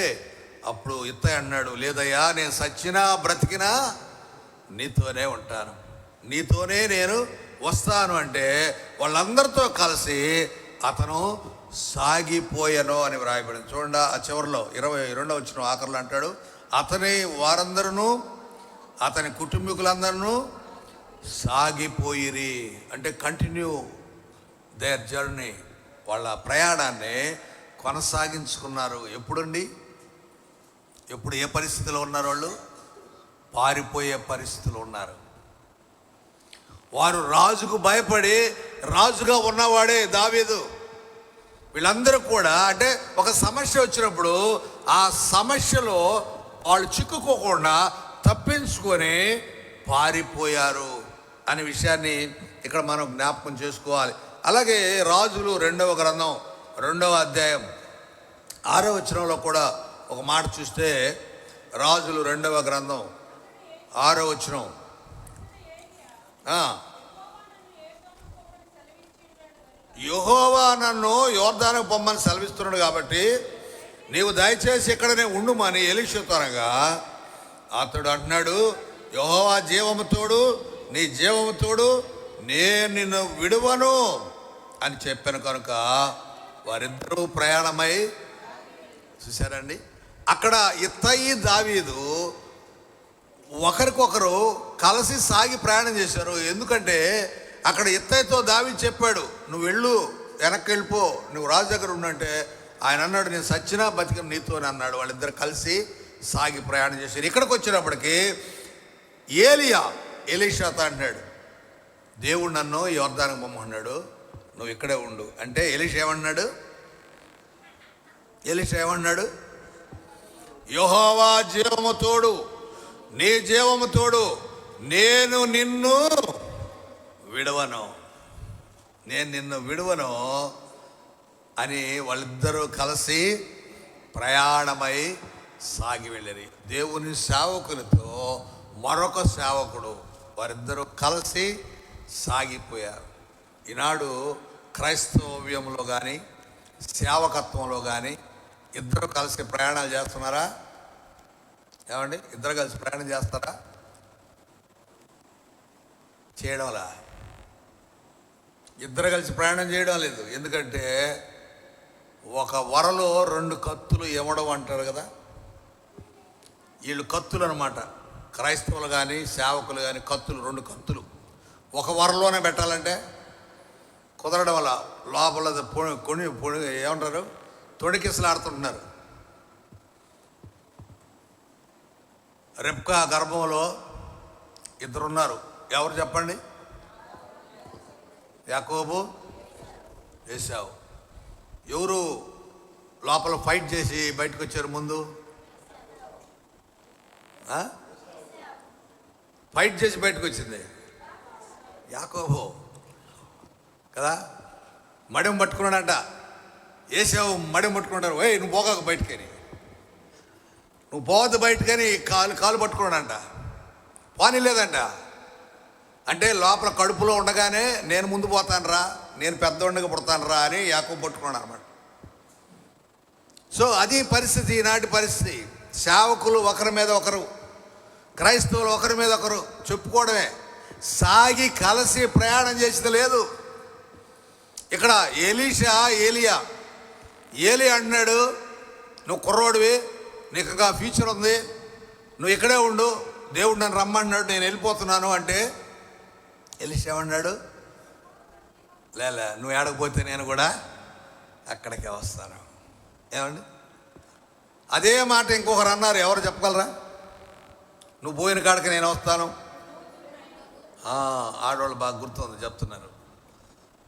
Speaker 1: అప్పుడు ఇత్తయి అన్నాడు, లేదయ్యా నేను సచ్చినా బ్రతికినా నీతోనే ఉంటాను, నీతోనే నేను వస్తాను అంటే వాళ్ళందరితో కలిసి అతను సాగిపోయాను అని వ్రాయబడింది. చూడండి ఆ చివరిలో 22 వచనం ఆఖరిలో అంటాడు, అతని వారందరూ అతని కుటుంబీకులందరూ సాగిపోయిరి అంటే కంటిన్యూ దేర్ జర్నీ, వాళ్ళ ప్రయాణాన్ని కొనసాగించుకున్నారు. ఎప్పుడండి? ఎప్పుడు ఏ పరిస్థితిలో ఉన్నారు? వాళ్ళు పారిపోయే పరిస్థితిలో ఉన్నారు. వారు రాజుకు భయపడి, రాజుగా ఉన్నవాడే దావీదు. వీళ్ళందరూ కూడా అంటే ఒక సమస్య వచ్చినప్పుడు ఆ సమస్యలో వాళ్ళు చిక్కుకోకుండా తప్పించుకొని పారిపోయారు అనే విషయాన్ని ఇక్కడ మనం జ్ఞాపకం చేసుకోవాలి. అలాగే రాజులు 2వ గ్రంథం 2వ అధ్యాయం 6వ వచనంలో కూడా ఒక మాట చూస్తే, రాజులు 2వ గ్రంథం 6వ వచనం, యెహోవా నన్ను యోర్దానుకు పొమ్మని సెలవిస్తున్నాడు కాబట్టి నీవు దయచేసి ఇక్కడనే ఉండుమని ఎలీషాతో అనగా, అతడు అంటున్నాడు, యెహోవా జీవము తోడు, నీ జీవము తోడు, నేను నిన్ను విడువను అని చెప్పాను కనుక వారిద్దరూ ప్రయాణమై. చూశారండి, అక్కడ ఇత్తయి దావీదు ఒకరికొకరు కలిసి సాగి ప్రయాణం చేశారు. ఎందుకంటే అక్కడ ఇత్తయితో దావీదు చెప్పాడు, నువ్వు వెళ్ళు, వెనక్కి వెళ్ళిపో, నువ్వు రాజు దగ్గర ఉండంటే ఆయన అన్నాడు, నేను సచ్చినా బతికిన నీతోనే అన్నాడు. వాళ్ళిద్దరు కలిసి సాగి ప్రయాణం చేశారు. ఇక్కడికి వచ్చినప్పటికీ ఎలీషాతో అంటున్నాడు, దేవుడు నన్ను యోర్దానుకు పొమ్మన్నాడు, నువ్వు ఇక్కడే ఉండు అంటే ఎలీషా ఏమన్నాడు? యెహోవా జీవము తోడు, నీ జీవము తోడు, నేను నిన్ను విడువను అని వాళ్ళిద్దరూ కలిసి ప్రయాణమై సాగి వెళ్ళారు. దేవుని సేవకునితో మరొక సేవకుడు, వారిద్దరూ కలిసి సాగిపోయారు. ఈనాడు క్రైస్తవ్యంలో కానీ సేవకత్వంలో కానీ ఇద్దరు కలిసి ప్రయాణాలు చేస్తున్నారా? ఏమండి, ఇద్దరు కలిసి ప్రయాణం చేస్తారా? చేయడంలా, ఇద్దరు కలిసి ప్రయాణం చేయడం లేదు. ఎందుకంటే ఒక వరలో 2 కత్తులు ఇవ్వడం అంటారు కదా, వీళ్ళు కత్తులు అనమాట. క్రైస్తవులు కానీ సేవకులు కానీ కత్తులు, 2 కత్తులు ఒక వరలోనే పెట్టాలంటే కుదరడం వల్ల లోపల ఏమంటారు, తొడికిసలాడుతుంటున్నారు. రెబ్కా గర్భంలో 2 ఉన్నారు. ఎవరు చెప్పండి? యాకోబు, ఏశావు. ఎవరు లోపల ఫైట్ చేసి బయటకు వచ్చారు? ముందు ఫైట్ చేసి బయటకు వచ్చింది యాకోబు కదా. మడిం పట్టుకున్నాడంట. ఏసావు మడిం పట్టుకున్నాడు. ఓయ్ నువ్వు పోగాక బయటకని, నువ్వు పోవద్దు బయటకని కాలు పట్టుకున్నాడంట. పానీ లేదంట. అంటే లోపల కడుపులో ఉండగానే నేను ముందు పోతాను రా, నేను పెద్దోడిగా పుడతాను రా అని యాకోబు పట్టుకున్నాడు అనమాట. సో అది పరిస్థితి, ఈనాటి పరిస్థితి. సేవకులు ఒకరి మీద ఒకరు, క్రైస్తవులు ఒకరి మీద ఒకరు చెప్పుకోవడమే, సాగి కలిసి ప్రయాణం చేసేది లేదు. ఇక్కడ ఏలియా అంటున్నాడు, నువ్వు కుర్రోడివి, నీకు ఇంకా ఫ్యూచర్ ఉంది, నువ్వు ఇక్కడే ఉండు, దేవుడు నన్ను రమ్మన్నాడు, నేను వెళ్ళిపోతున్నాను అంటే ఎలీషా ఏమన్నాడు, లేలే నువ్వు ఏడకపోతే నేను కూడా అక్కడికే వస్తాను. ఏమండి, అదే మాట ఇంకొకరు అన్నారు. ఎవరు చెప్పగలరా? నువ్వు పోయిన కాడికి నేను వస్తాను. ఆడవాళ్ళు బాగా గుర్తుంది, చెప్తున్నారు.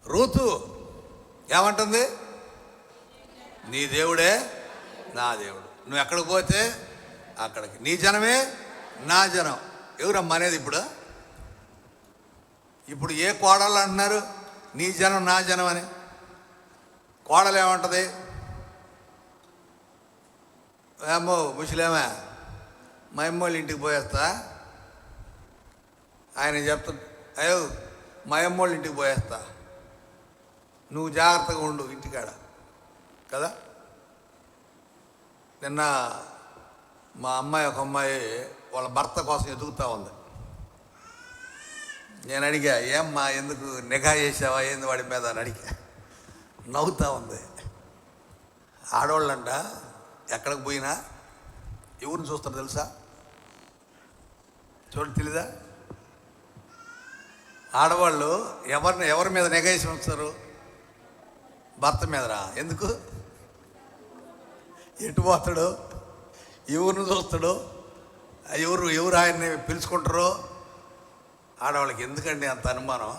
Speaker 1: రూతు ఏమంటుంది? నీ దేవుడే నా దేవుడు, నువ్వు ఎక్కడికి పోతే అక్కడికి, నీ జనమే నా జనం. ఎవరమ్మా అనేది? ఇప్పుడు ఏ కోడళ్ళు అంటున్నారు నీ జనం నా జనం అని? కోడలు ఏమంటుంది? ఏమో ముసలేమా, మా అమ్మోళ్ళ ఇంటికి పోయేస్తా. ఆయన చెప్తాడు, అయ్యో మా అమ్మోళ్ళ ఇంటికి పోయేస్తా, నువ్వు జాగ్రత్తగా ఉండు ఇంటికాడ కదా. నిన్న మా ఒక అమ్మాయి వాళ్ళ భర్త కోసం ఎదుగుతూ ఉంది. నేను అడిగా, ఏమ్మా ఎందుకు నిఘా చేసావా ఏంది వాడి మీద అని అడిగా. నవ్వుతూ ఉంది. ఆడవాళ్ళంట ఎక్కడికి పోయినా ఎవరిని చూస్తారు తెలుసా? తెలీదా? ఆడవాళ్ళు ఎవరి మీద నిఘా వేసి ఉంచుతారు? భర్త మీదరా. ఎందుకు? ఎటు పోతాడు, ఎవరిని చూస్తాడు, ఎవరు ఆయన్ని పిలుచుకుంటారో. ఆడవాళ్ళకి ఎందుకండి అంత అనుమానం?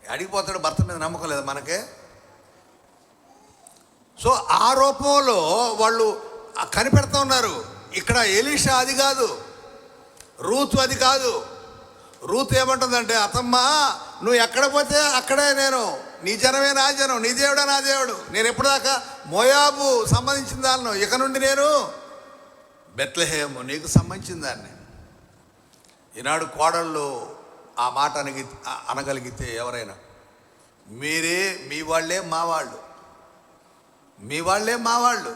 Speaker 1: అడిగిపోతాడు, భర్త మీద నమ్మకం లేదు మనకే. సో ఆ రూపంలో వాళ్ళు కనిపెడతా ఉన్నారు. ఇక్కడ ఎలీషా అది కాదు, రూతు అది కాదు. రూతు ఏమంటుందంటే, అత్తమ్మా నువ్వు ఎక్కడ పోతే అక్కడే నేను, నీ జనమే నా జనం, నీ దేవుడే నా దేవుడు. నేను ఎప్పటిదాకా మోయాబు సంబంధించిన దాన్ని, ఇక నుండి నేను బెత్లెహేము నీకు సంబంధించిన దాన్ని. ఈనాడు కోడళ్ళు ఆ మాట అనగలిగితే ఎవరైనా, మీరే మీ వాళ్ళే మా వాళ్ళు, మీ వాళ్ళే మా వాళ్ళు.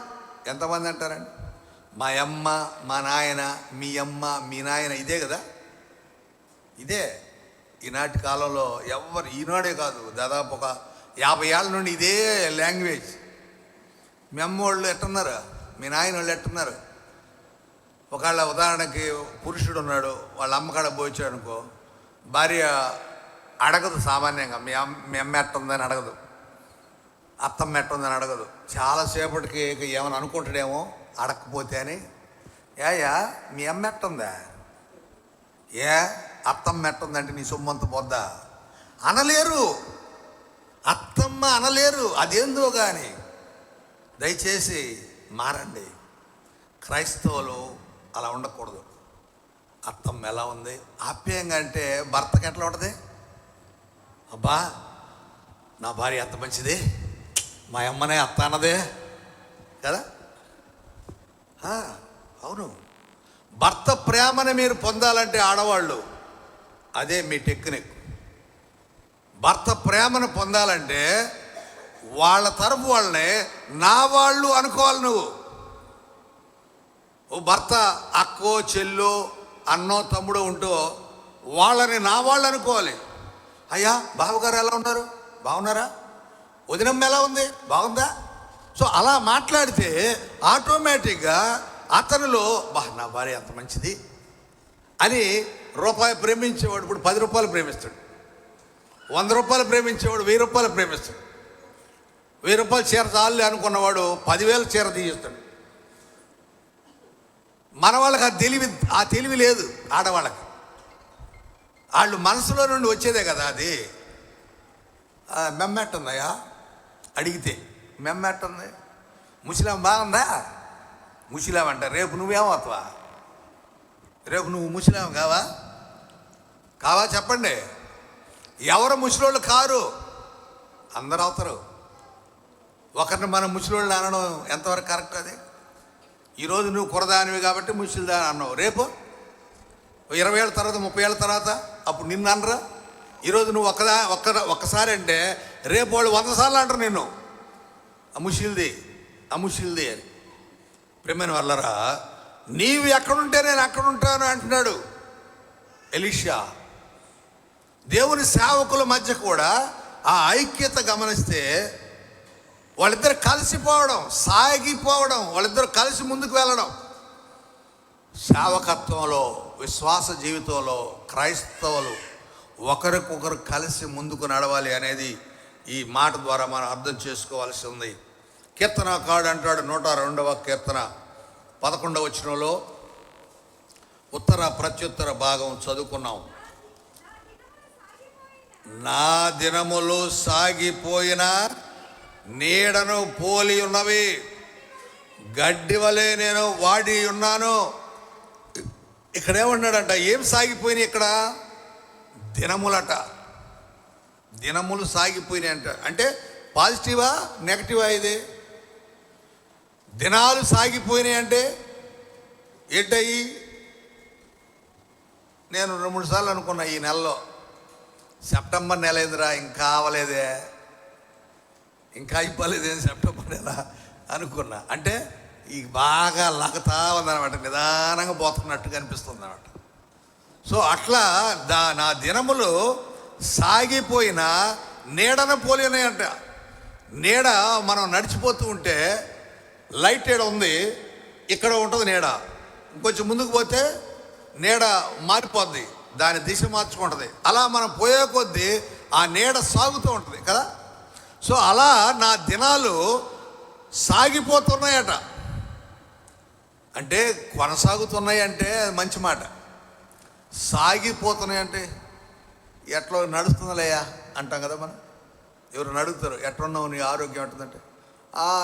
Speaker 1: ఎంతమంది అంటారండి? మా అమ్మ మా నాయన, మీ అమ్మ మీ నాయన, ఇదే కదా. ఇదే ఈనాటి కాలంలో ఎవరు, ఈనాడే కాదు దాదాపు ఒక 50 ఏళ్ళ నుండి ఇదే లాంగ్వేజ్. మీ అమ్మ వాళ్ళు ఎట్టున్నారు, మీ నాయన వాళ్ళు ఎట్టున్నారు. ఒకవేళ ఉదాహరణకి పురుషుడు ఉన్నాడు, వాళ్ళ అమ్మకాడ పోయించాడు అనుకో, భార్య అడగదు సామాన్యంగా, మీ అమ్మ ఎట్టుందని అడగదు, అత్తమ్మ ఎట్టుందని అడగదు. చాలాసేపటికి ఏమైనా అనుకుంటాడేమో అడగకపోతే అని, ఏయా మీ అమ్మ ఎట్టుందా, ఏ అత్తమ్మ ఎట్టుందంటే నీ సొమ్మంత పోద్దా అనలేరు, అత్తమ్మ అనలేరు. అదేందో కానీ దయచేసి మారండి. క్రైస్తవులు అలా ఉండకూడదు. అత్తమ్మ ఎలా ఉంది ఆప్యాయంగా అంటే భర్తకి ఎట్లా ఉంటుంది? అబ్బా నా భార్య ఎంత మంచిది, మా అమ్మనే అత్త అన్నదే కదా. అవును, భర్త ప్రేమని మీరు పొందాలంటే ఆడవాళ్ళు, అదే మీ టెక్నిక్. భర్త ప్రేమను పొందాలంటే వాళ్ళ తరపు వాళ్ళని నా వాళ్ళు అనుకోవాలి. నువ్వు ఓ భర్త అక్కో చెల్లో అన్నో తమ్ముడో ఉంటూ వాళ్ళని నా వాళ్ళు అనుకోవాలి. అయ్యా బావగారు ఎలా ఉన్నారు, బాగున్నారా, వదినమ్మ ఎలా ఉంది, బాగుందా. సో అలా మాట్లాడితే ఆటోమేటిక్గా అతనిలో నా భార్య అంత మంచిది అని రూపాయి ప్రేమించేవాడు ఇప్పుడు 10 రూపాయలు ప్రేమిస్తాడు, 100 రూపాయలు ప్రేమించేవాడు 1000 రూపాయలు ప్రేమిస్తాడు. 1000 రూపాయలు చీర చాలు అనుకున్నవాడు 10,000 చీర తీయిస్తాడు. మన వాళ్ళకి ఆ తెలివి లేదు. ఆడవాళ్ళకి వాళ్ళు మనసులో నుండి వచ్చేదే కదా అది. మెమ్మెట్టుందయ్యా అడిగితే, మెమ్మెట్టుంది, ముసలాం బాగుందా, ముసలాం అంట. రేపు నువ్వేమవుతావా, రేపు నువ్వు ముసలాం కావా చెప్పండి. ఎవరు ముసలోళ్ళు కారు, అందరూ అవుతారు. ఒకరిని మనం ముసలోళ్ళు అనడం ఎంతవరకు కరెక్ట్? అది ఈరోజు నువ్వు కురదానివి కాబట్టి ముసలిదాని అన్నావు, రేపు 20 ఏళ్ళ తర్వాత 30 ఏళ్ళ తర్వాత అప్పుడు నిన్ను అనరా? ఈరోజు నువ్వు ఒక్కసారి అంటే రేపు వాళ్ళు 100 సార్లు అంటారు నిన్ను అముషిల్ది అని. ప్రేమైన వాళ్ళరా, నీవు ఎక్కడుంటే నేను అక్కడ ఉంటాను అంటున్నాడు ఎలీషా. దేవుని సేవకుల మధ్య కూడా ఆ ఐక్యత గమనిస్తే వాళ్ళిద్దరు కలిసిపోవడం, సాగిపోవడం, వాళ్ళిద్దరు కలిసి ముందుకు వెళ్ళడం. సేవకత్వంలో, విశ్వాస జీవితంలో క్రైస్తవులు ఒకరికొకరు కలిసి ముందుకు నడవాలి అనేది ఈ మాట ద్వారా మనం అర్థం చేసుకోవాల్సి ఉంది. కీర్తనకారుడు అంటాడు 102వ కీర్తన 11వ వచనంలో, ఉత్తర ప్రత్యుత్తర భాగం చదువుకున్నాం. నా దినములు సాగిపోయిన నీడను పోలి ఉన్నవి, గడ్డి వలె నేను వాడి ఉన్నాను. ఇక్కడేమన్నాడంట? ఏం సాగిపోయినాయి ఇక్కడ? దినములట. దినములు సాగిపోయినాయి అంట. అంటే పాజిటివా నెగటివా? ఇది దినాలు సాగిపోయినాయి అంటే ఏంటయ్యి? నేను 2-3 సార్లు అనుకున్నా ఈ నెలలో, సెప్టెంబర్ నెల అయిందిరా, ఇంకా అవ్వలేదే, ఇంకా అయిపోలేదే సెప్టెంబర్ నెల అనుకున్నా. అంటే ఈ బాగా లగతా ఉందన్నమాట, నిదానంగా పోతున్నట్టుగా అనిపిస్తుంది అన్నమాట. సో అట్లా నా దినములు సాగిపోయిన నీడను పోలి ఉన్నాయంట. నీడ మనం నడిచిపోతూ ఉంటే లైట్ ఏడ ఉంది, ఇక్కడ ఉంటుంది నీడ. ఇంకొంచెం ముందుకు పోతే నీడ మారిపోద్ది, దాని దిశ మార్చుకుంటుంది. అలా మనం పోయే కొద్దీ ఆ నీడ సాగుతూ ఉంటుంది కదా. సో అలా నా దినాలు సాగిపోతున్నాయట. అంటే కొనసాగుతున్నాయి అంటే మంచి మాట. సాగిపోతున్నాయి అంటే ఎట్లా నడుస్తుందిలేయా అంటాం కదా మనం. ఎవరు అడుగుతారు, ఎట్లున్నావు, నీ ఆరోగ్యం ఉంటుందంటే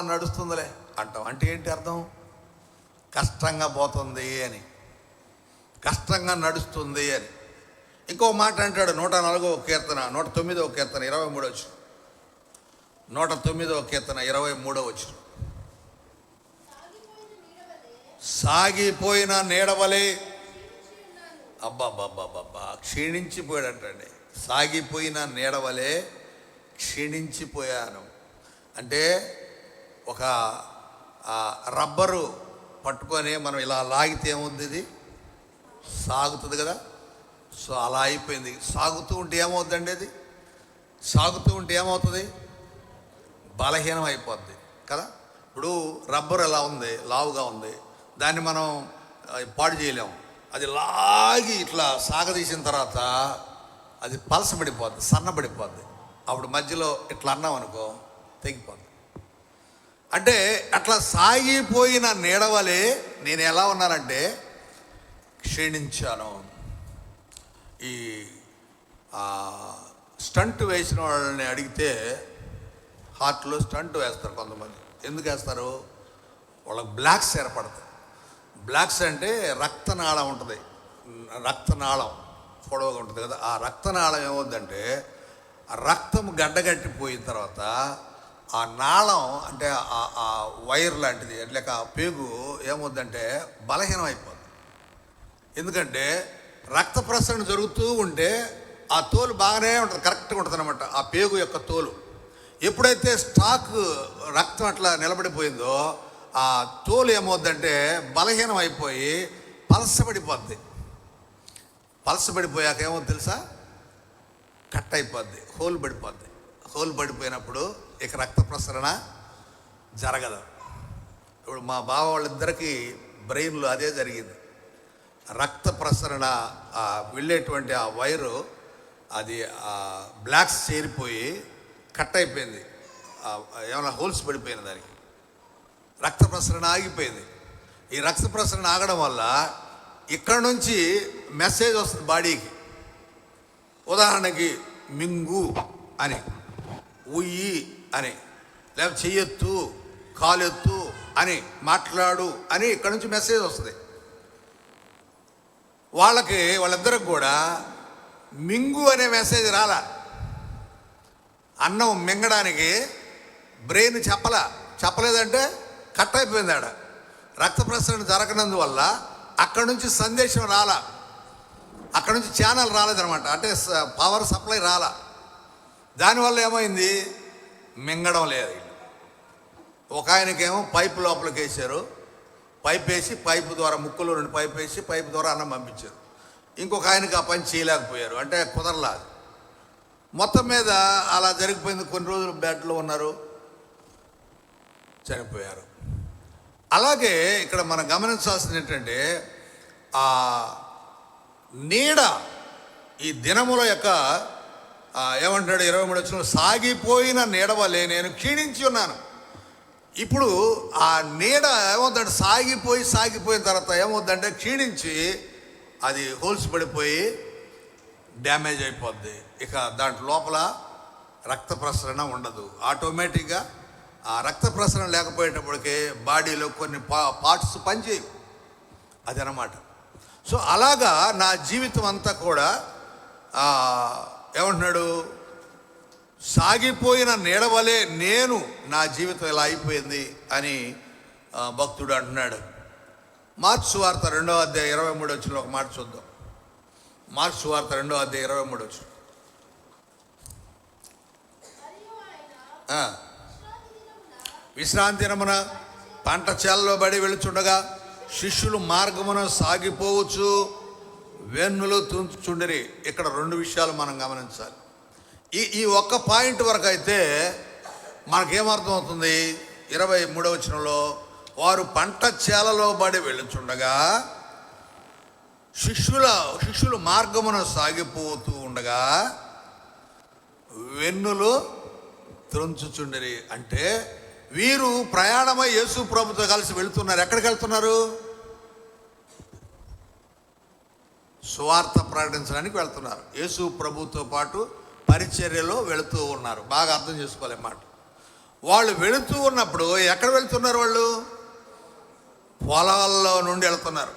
Speaker 1: నడుస్తుందిలే అంటాం. అంటే ఏంటి అర్థం? కష్టంగా పోతుంది అని, కష్టంగా నడుస్తుంది అని. ఇంకో మాట అంటాడు 104వ కీర్తన 109వ కీర్తన 23వ వచనం. 109వ కీర్తన 23వ వచనం. సాగిపోయిన నీడవలే, అబ్బాబ్బాబ్బాబ్బా, క్షీణించిపోయాడంటండి. సాగిపోయిన నీడవలే క్షీణించిపోయాను. అంటే ఒక రబ్బరు పట్టుకొని మనం ఇలా లాగితే ఏమవుతుంది? ఇది సాగుతుంది కదా. సో అలా అయిపోయింది. సాగుతూ ఉంటే ఏమవుతుందండి? అది సాగుతూ ఉంటే ఏమవుతుంది? బలహీనం అయిపోద్ది కదా. ఇప్పుడు రబ్బర్ ఎలా ఉంది, లావుగా ఉంది, దాన్ని మనం పాడు చేయలేము. అది లాగి ఇట్లా సాగదీసిన తర్వాత అది పలసబడిపోద్ది, సన్నబడిపోద్ది. అప్పుడు మధ్యలో ఇట్లా అన్నాం అనుకో, తెగిపోద్ది. అంటే అట్లా సాగిపోయిన నీడవలే నేను ఎలా ఉన్నానంటే క్షీణించాను. ఈ స్టంట్ వేసిన వాళ్ళని అడిగితే హార్ట్లో స్టంట్ వేస్తారు కొంతమంది. ఎందుకు వేస్తారు? వాళ్ళకి బ్లాక్స్ ఏర్పడతాయి. బ్లాక్స్ అంటే రక్తనాళం ఉంటుంది, రక్తనాళం పొడవుగా ఉంటుంది కదా. ఆ రక్తనాళం ఏమవుద్దంటే ఆ రక్తం గడ్డగట్టిపోయిన తర్వాత ఆ నాళం అంటే ఆ వైర్ లాంటిది లేక ఆ పేగు ఏమవుద్దంటే బలహీనం అయిపోద్ది. ఎందుకంటే రక్త ప్రసరణ జరుగుతూ ఉంటే ఆ తోలు బాగానే ఉంటుంది, కరెక్ట్గా ఉంటుంది అనమాట. ఆ పేగు యొక్క తోలు ఎప్పుడైతే స్టాక్ రక్తం అట్లా నిలబడిపోయిందో ఆ తోలు ఏమవుద్దంటే బలహీనం అయిపోయి పలసబడిపోద్ది. పలసబడిపోయాక ఏమవుతుంది తెలుసా? కట్ అయిపోద్ది, హోల్ పడిపోద్ది. హోల్ పడిపోయినప్పుడు ఇక రక్త ప్రసరణ జరగదు. ఇప్పుడు మా బావ వాళ్ళిద్దరికీ బ్రెయిన్లో అదే జరిగింది. రక్త ప్రసరణ వెళ్ళేటువంటి ఆ వైరు అది బ్లాక్స్ చేరిపోయి కట్ అయిపోయింది. ఏమైనా హోల్స్ పడిపోయిన దానికి రక్త ప్రసరణ ఆగిపోయింది. ఈ రక్త ప్రసరణ ఆగడం వల్ల ఇక్కడ నుంచి మెసేజ్ వస్తుంది బాడీకి. ఉదాహరణకి మింగు అని, ఉయ్యి అని, లేకపోతే చెయ్యొత్తు, కాలెత్తు అని, మాట్లాడు అని ఇక్కడ నుంచి మెసేజ్ వస్తుంది. వాళ్ళిద్దరికి కూడా మింగు అనే మెసేజ్ రాలా. అన్నం మింగడానికి బ్రెయిన్ చెప్పలేదంటే కట్ అయిపోయింది. ఆడ రక్త ప్రసరణ జరగనందువల్ల అక్కడి నుంచి సందేశం అక్కడి నుంచి ఛానల్ రాలేదనమాట. అంటే పవర్ సప్లై దానివల్ల ఏమైంది, మింగడం లేదు. ఒక ఆయనకేమో పైపు లోపలికి వేసారు, పైప్ వేసి పైపు ద్వారా ముక్కులో నుండి పైప్ వేసి పైపు ద్వారా అన్నం పంపించారు. ఇంకొక ఆయనకి ఆ పని చేయలేకపోయారు, అంటే కుదరలేదు. మొత్తం మీద అలా జరిగిపోయింది. కొన్ని రోజులు బెడ్లో ఉన్నారు, చనిపోయారు. అలాగే ఇక్కడ మనం గమనించాల్సింది ఏంటంటే ఆ నీడ ఈ దినముల యొక్క ఏమంటాడు 23 వచ్చిన సాగిపోయిన నీడ వల్లే నేను క్షీణించి ఉన్నాను. ఇప్పుడు ఆ నీడ ఏమవుతుందంటే సాగిపోయిన తర్వాత ఏమవుతుందంటే క్షీణించి అది హోల్స్ పడిపోయి డ్యామేజ్ అయిపోద్ది. ఇక దాంట్లో లోపల రక్త ప్రసరణ ఉండదు. ఆటోమేటిక్గా ఆ రక్త ప్రసరణ లేకపోయేటప్పటికే బాడీలో కొన్ని పార్ట్స్ పనిచేయవు. అదనమాట. సో అలాగా నా జీవితం అంతా కూడా ఏమంటున్నాడు, సాగిపోయిన నీడవలే నేను నా జీవితం ఇలా అయిపోయింది అని భక్తుడు అంటున్నాడు. మార్క్స్ సువార్త 2వ అధ్యాయం 23 వచ్చిన ఒక మాట చూద్దాం. మార్క్స్ సువార్త 2వ అధ్యాయం 23 వచ్చిన విశ్రాంతి దినమున పంట చేలలో బడి వెళుచుండగా శిష్యులు మార్గమున సాగిపోవచ్చు వెన్నులు తుంచుచుండిరి. ఇక్కడ 2 విషయాలు మనం గమనించాలి. ఈ ఒక్క పాయింట్ వరకు అయితే మనకేమర్థం అవుతుంది. 23వ వచనంలో వారు పంట చేలలో బడి వెళుచుండగా శిష్యులు మార్గమున సాగిపోతూ ఉండగా వెన్నులు త్రుంచుచుండిరి. అంటే వీరు ప్రయాణమై యేసు ప్రభుతో కలిసి వెళుతున్నారు. ఎక్కడికి వెళ్తున్నారు? సువార్త ప్రకటించడానికి వెళ్తున్నారు. యేసు ప్రభుతో పాటు పరిచర్యలో వెళుతూ ఉన్నారు. బాగా అర్థం చేసుకోవాలన్నమాట. వాళ్ళు వెళుతూ ఉన్నప్పుడు ఎక్కడ వెళ్తున్నారు? వాళ్ళు పొలాల్లో నుండి వెళ్తున్నారు,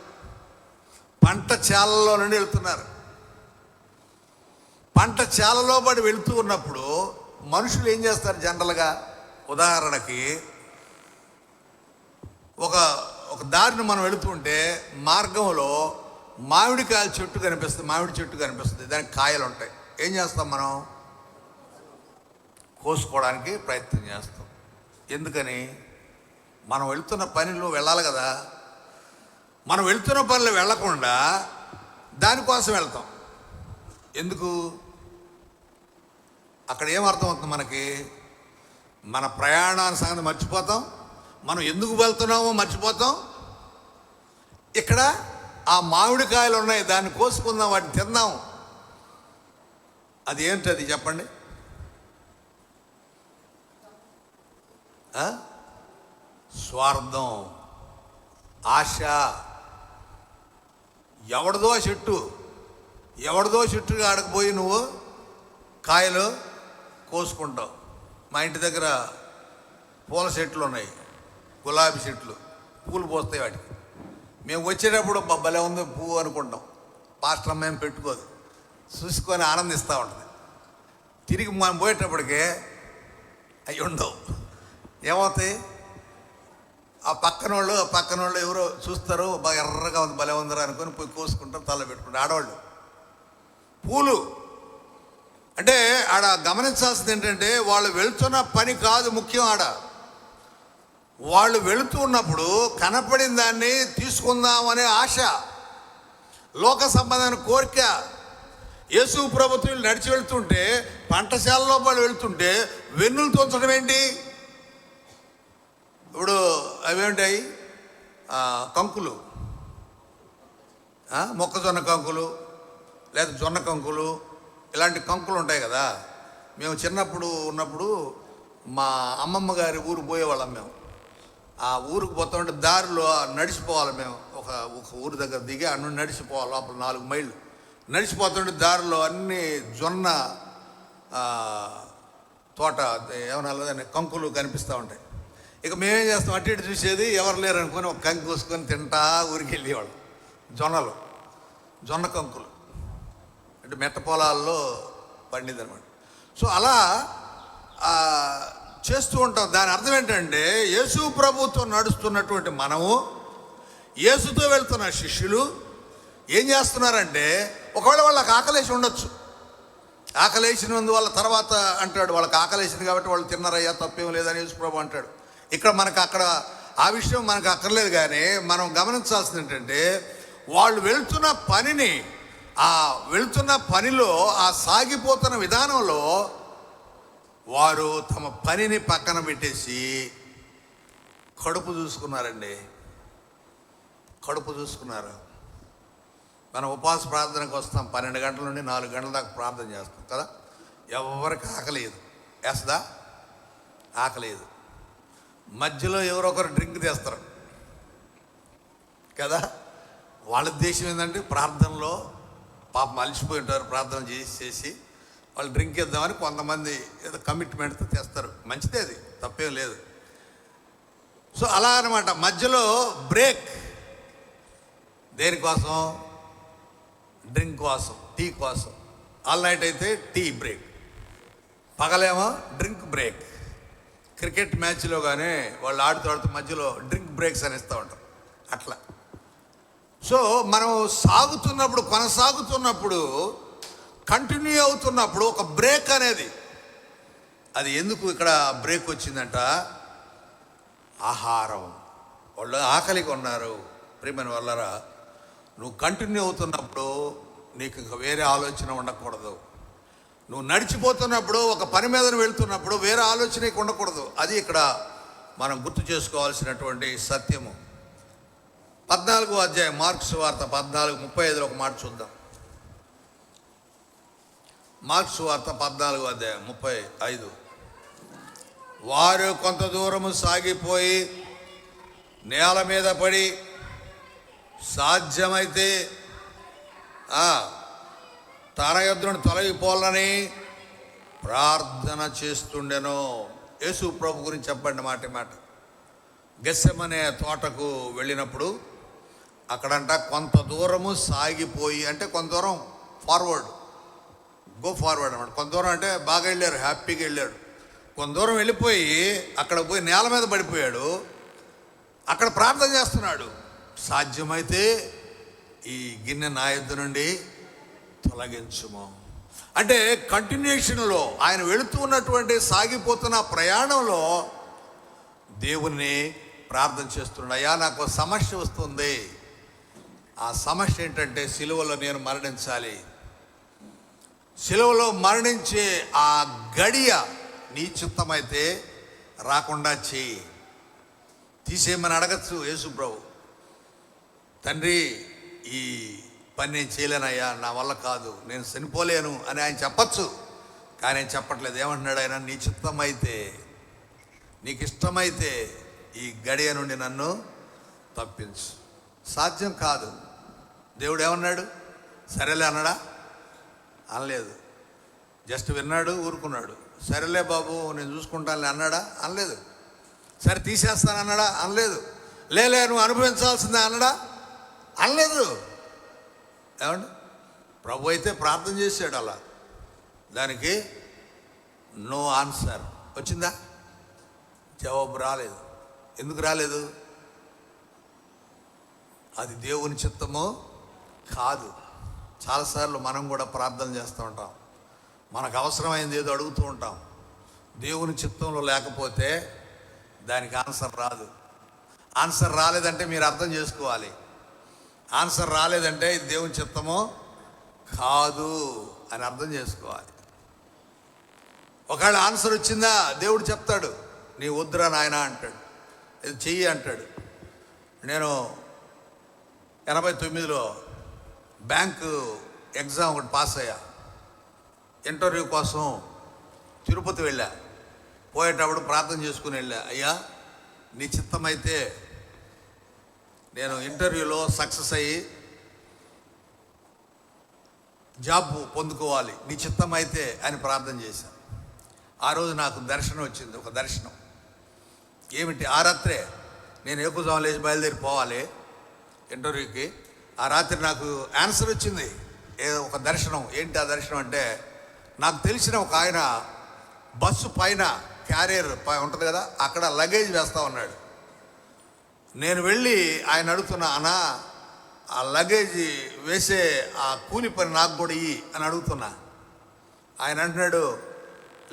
Speaker 1: పంట చేలలో నుండి వెళ్తున్నారు. పంట చేలలో పడి వెళుతూ ఉన్నప్పుడు మనుషులు ఏం చేస్తారు జనరల్గా? ఉదాహరణకి ఒక దారిని మనం వెళుతుంటే మార్గంలో మామిడికాయల చెట్టు కనిపిస్తుంది, మామిడి చెట్టు కనిపిస్తుంది, దానికి కాయలు ఉంటాయి. ఏం చేస్తాం? మనం కోసుకోవడానికి ప్రయత్నం చేస్తాం. ఎందుకని? మనం వెళుతున్న పనిలో వెళ్ళాలి కదా. మనం వెళుతున్న పనిలో వెళ్ళకుండా దానికోసం వెళ్తాం. ఎందుకు? అక్కడ ఏమర్థమవుతుంది మనకి? మన ప్రయాణాన్ని సంగతి మర్చిపోతాం, మనం ఎందుకు వెళ్తున్నామో మర్చిపోతాం. ఇక్కడ ఆ మామిడికాయలు ఉన్నాయి, దాన్ని కోసుకుందాం, వాటిని తిందాం. అది ఏంటది చెప్పండి? స్వార్థం, ఆశ. ఎవరిదో చెట్టు ఆడకపోయి నువ్వు కాయలు కోసుకుంటావు. మా ఇంటి దగ్గర పూల చెట్లు ఉన్నాయి, గులాబీ చెట్లు, పూలు పోస్తాయి వాటికి. మేము వచ్చేటప్పుడు భలే ఉంది పువ్వు అనుకుంటాం. పాస్టర్ అమ్మ ఏం పెట్టుకోదు, చూసుకొని ఆనందిస్తూ ఉంటుంది. తిరిగి మనం పోయేటప్పటికే అవి ఉండవు. ఏమవుతాయి? ఆ పక్కన వాళ్ళు ఎవరో చూస్తారు, బాగా ఎర్రగా ఉంది, భలే ఉందరా అనుకొని పోయి కోసుకుంటారు, తల పెట్టుకుంటారు. ఆడవాళ్ళు పూలు అంటే ఆడ గమనించాల్సింది ఏంటంటే వాళ్ళు వెళ్తున్న పని కాదు ముఖ్యం. వాళ్ళు వెళుతూ ఉన్నప్పుడు కనపడిన దాన్ని తీసుకుందామనే ఆశ, లోక సంబంధమైన కోరిక. యేసు ప్రభుత్వం నడిచి వెళ్తుంటే, పంటశాలలో వాళ్ళు వెళ్తుంటే వెన్నులు తోంచడం ఏంటి? ఇప్పుడు అవేంటాయి? కంకులు, మొక్కజొన్న కంకులు లేదా జొన్న కంకులు, ఇలాంటి కంకులు ఉంటాయి కదా. మేము చిన్నప్పుడు ఉన్నప్పుడు మా అమ్మమ్మ గారి ఊరు పోయేవాళ్ళం. మేము ఆ ఊరికి పోతామంటే దారిలో నడిచిపోవాలి. మేము ఒక ఊరు దగ్గర దిగి అన్ను నడిచిపోవాలి. లోపల 4 మైళ్ళు నడిచిపోతుంటే దారిలో అన్ని జొన్న తోట ఏమన్నా కంకులు కనిపిస్తూ ఉంటాయి. ఇక మేమేం చేస్తాం? అటు ఇటు చూసేది, ఎవరు లేరు అనుకొని ఒక కంకి కోసుకొని తింటా ఊరికి వెళ్ళేవాళ్ళు. జొన్న కంకులు అంటే మెట్ట పొలాల్లో పండింది అనమాట. సో అలా చేస్తూ ఉంటాం. దాని అర్థం ఏంటంటే యేసు ప్రభుతో నడుస్తున్నటువంటి మనము, యేసుతో వెళ్తున్న శిష్యులు ఏం చేస్తున్నారంటే, ఒకవేళ వాళ్ళకి ఆకలేసి ఉండొచ్చు. ఆకలేసినందువల్ల తర్వాత అంటాడు, వాళ్ళకి ఆకలేసింది కాబట్టి వాళ్ళు తిన్నారయ్యా, తప్పేం లేదని యేసు ప్రభు అంటాడు. ఇక్కడ మనకు అక్కడ ఆ విషయం మనకు అక్కర్లేదు. కానీ మనం గమనించాల్సింది ఏంటంటే, వాళ్ళు వెళ్తున్న పనిని, ఆ వెళ్తున్న పనిలో, ఆ సాగిపోతున్న విధానంలో వారు తమ పనిని పక్కన పెట్టేసి కడుపు చూసుకున్నారండి. కడుపు చూసుకున్నారు. మనం ఉపవాస ప్రార్థనకు వస్తాం, 12 గంటల నుండి 4 గంటల దాకా ప్రార్థన చేస్తాం కదా. ఎవరికి ఆకలేదు, వేస్తుందా? ఆకలేదు. మధ్యలో ఎవరో ఒకరు డ్రింక్ తెస్తారు కదా. వాళ్ళ ఉద్దేశం ఏంటంటే, ప్రార్థనలో పాపం అలసిపోయి ఉంటారు, ప్రార్థన చేసి వాళ్ళు డ్రింక్ ఇద్దామని కొంతమంది ఏదో కమిట్మెంట్తో తెస్తారు. మంచిదే, అది తప్పేం లేదు. సో అలా అనమాట. మధ్యలో బ్రేక్ దేనికోసం? డ్రింక్ కోసం, టీ కోసం. ఆల్ నైట్ అయితే టీ బ్రేక్, పగలేమో డ్రింక్ బ్రేక్. క్రికెట్ మ్యాచ్లో కానీ వాళ్ళు ఆడుతూ మధ్యలో డ్రింక్ బ్రేక్స్ అని ఇస్తూ ఉంటారు అట్లా. సో మనం సాగుతున్నప్పుడు, కొనసాగుతున్నప్పుడు, కంటిన్యూ అవుతున్నప్పుడు ఒక బ్రేక్ అనేది, అది ఎందుకు ఇక్కడ బ్రేక్ వచ్చిందంట? ఆహారం. వాళ్ళు ఆకలిగా ఉన్నారు. ప్రియమైన వాళ్ళరా, నువ్వు కంటిన్యూ అవుతున్నప్పుడు నీకు ఇంకా వేరే ఆలోచన ఉండకూడదు. నువ్వు నడిచిపోతున్నప్పుడు, ఒక పని మీద వెళ్తున్నప్పుడు వేరే ఆలోచన ఉండకూడదు. అది ఇక్కడ మనం గుర్తు చేసుకోవాల్సినటువంటి సత్యము. 14వ అధ్యాయం, మార్కు సువార్త 14:35 ఒక మాట చూద్దాం. మార్కు సువార్త 14వ అధ్యాయం 35. వారు కొంత దూరము సాగిపోయి నేల మీద పడి సాధ్యమైతే తన యొద్దను తొలగిపోవాలని ప్రార్థన చేస్తుండెను. యేసు ప్రభు గురించి చెప్పండి మాట. గెత్సెమనే తోటకు వెళ్ళినప్పుడు అక్కడంట కొంత దూరము సాగిపోయి, అంటే కొంత దూరం ఫార్వర్డ్, గో ఫార్వర్డ్ అనమాట. కొంత దూరం అంటే బాగా వెళ్ళారు, హ్యాపీగా వెళ్ళాడు. కొంత దూరం వెళ్ళిపోయి అక్కడ పోయి నేల మీద పడిపోయాడు. అక్కడ ప్రార్థన చేస్తున్నాడు, సాధ్యమైతే ఈ గిన్నె నా యొద్ద నుండి తొలగించుము. అంటే కంటిన్యూషన్లో ఆయన వెళుతూ ఉన్నటువంటి సాగిపోతున్న ప్రయాణంలో దేవుణ్ణి ప్రార్థన చేస్తున్నాడు. అయ్యా, నాకు సమస్య వస్తుంది. ఆ సమస్య ఏంటంటే, సిలువలో నేను మరణించాలి. సిలువలో మరణించే ఆ గడియ నీ చిత్తమైతే రాకుండా చేయి, తీసేయమని అడగచ్చు యేసు ప్రభు. తండ్రి, ఈ పని నేను చేయలేనయ్యా, నా వల్ల కాదు, నేను చనిపోలేను అని ఆయన చెప్పచ్చు. కానీ ఆయన చెప్పట్లేదు. ఏమంటున్నాడు ఆయన? నీ చిత్తమైతే, నీకు ఇష్టమైతే ఈ గడియ నుండి నన్ను తప్పించు. సాధ్యం కాదు. దేవుడు ఏమన్నాడు? సరేలే అన్నాడా? అనలేదు. జస్ట్ విన్నాడు, ఊరుకున్నాడు. సరేలే బాబు, నేను చూసుకుంటానులే అన్నాడా? అనలేదు. సరే తీసేస్తాను అన్నాడా? అనలేదు. లేలే నువ్వు అనుభవించాల్సిందే అన్నాడా? అనలేదు. ఏమండి, ప్రభు అయితే ప్రార్థన చేశాడు. అలా దానికి నో ఆన్సర్ వచ్చిందా? జవాబు రాలేదు. ఎందుకు రాలేదు? అది దేవుని చిత్తమో కాదు. చాలాసార్లు మనం కూడా ప్రార్థన చేస్తూ ఉంటాం, మనకు అవసరమైంది ఏదో అడుగుతూ ఉంటాం. దేవుని చిత్తంలో లేకపోతే దానికి ఆన్సర్ రాదు. ఆన్సర్ రాలేదంటే మీరు అర్థం చేసుకోవాలి, ఆన్సర్ రాలేదంటే ఇది దేవుని చిత్తమో కాదు అని అర్థం చేసుకోవాలి. ఒకవేళ ఆన్సర్ వచ్చిందా, దేవుడు చెప్తాడు, నీ వద్దురా నాయన అంటాడు, ఇది చెయ్యి అంటాడు. నేను 89లో బ్యాంకు ఎగ్జామ్ ఒకటి పాస్ అయ్యా. ఇంటర్వ్యూ కోసం తిరుపతి వెళ్ళా. పోయేటప్పుడు ప్రార్థన చేసుకుని వెళ్ళా, అయ్యా నీ చిత్తమైతే నేను ఇంటర్వ్యూలో సక్సెస్ అయ్యి జాబ్ పొందుకోవాలి, నీ చిత్తమైతే అని ప్రార్థన చేశాను. ఆ రోజు నాకు దర్శనం వచ్చింది, ఒక దర్శనం. ఏమిటి? ఆ రాత్రే నేను ఎక్కువ లేచి బయలుదేరి పోవాలి ఇంటర్వ్యూకి. ఆ రాత్రి నాకు ఆన్సర్ వచ్చింది, ఒక దర్శనం. ఏంటి ఆ దర్శనం అంటే, నాకు తెలిసిన ఒక ఆయన బస్సు పైన క్యారియర్ ఉంటుంది కదా, అక్కడ లగేజ్ వేస్తా ఉన్నాడు. నేను వెళ్ళి ఆయన అడుగుతున్నా, అన్నా ఆ లగేజ్ వేసే ఆ కూలి పని నాకు కూడా ఇయ్యి అని అడుగుతున్నా. ఆయన అంటున్నాడు,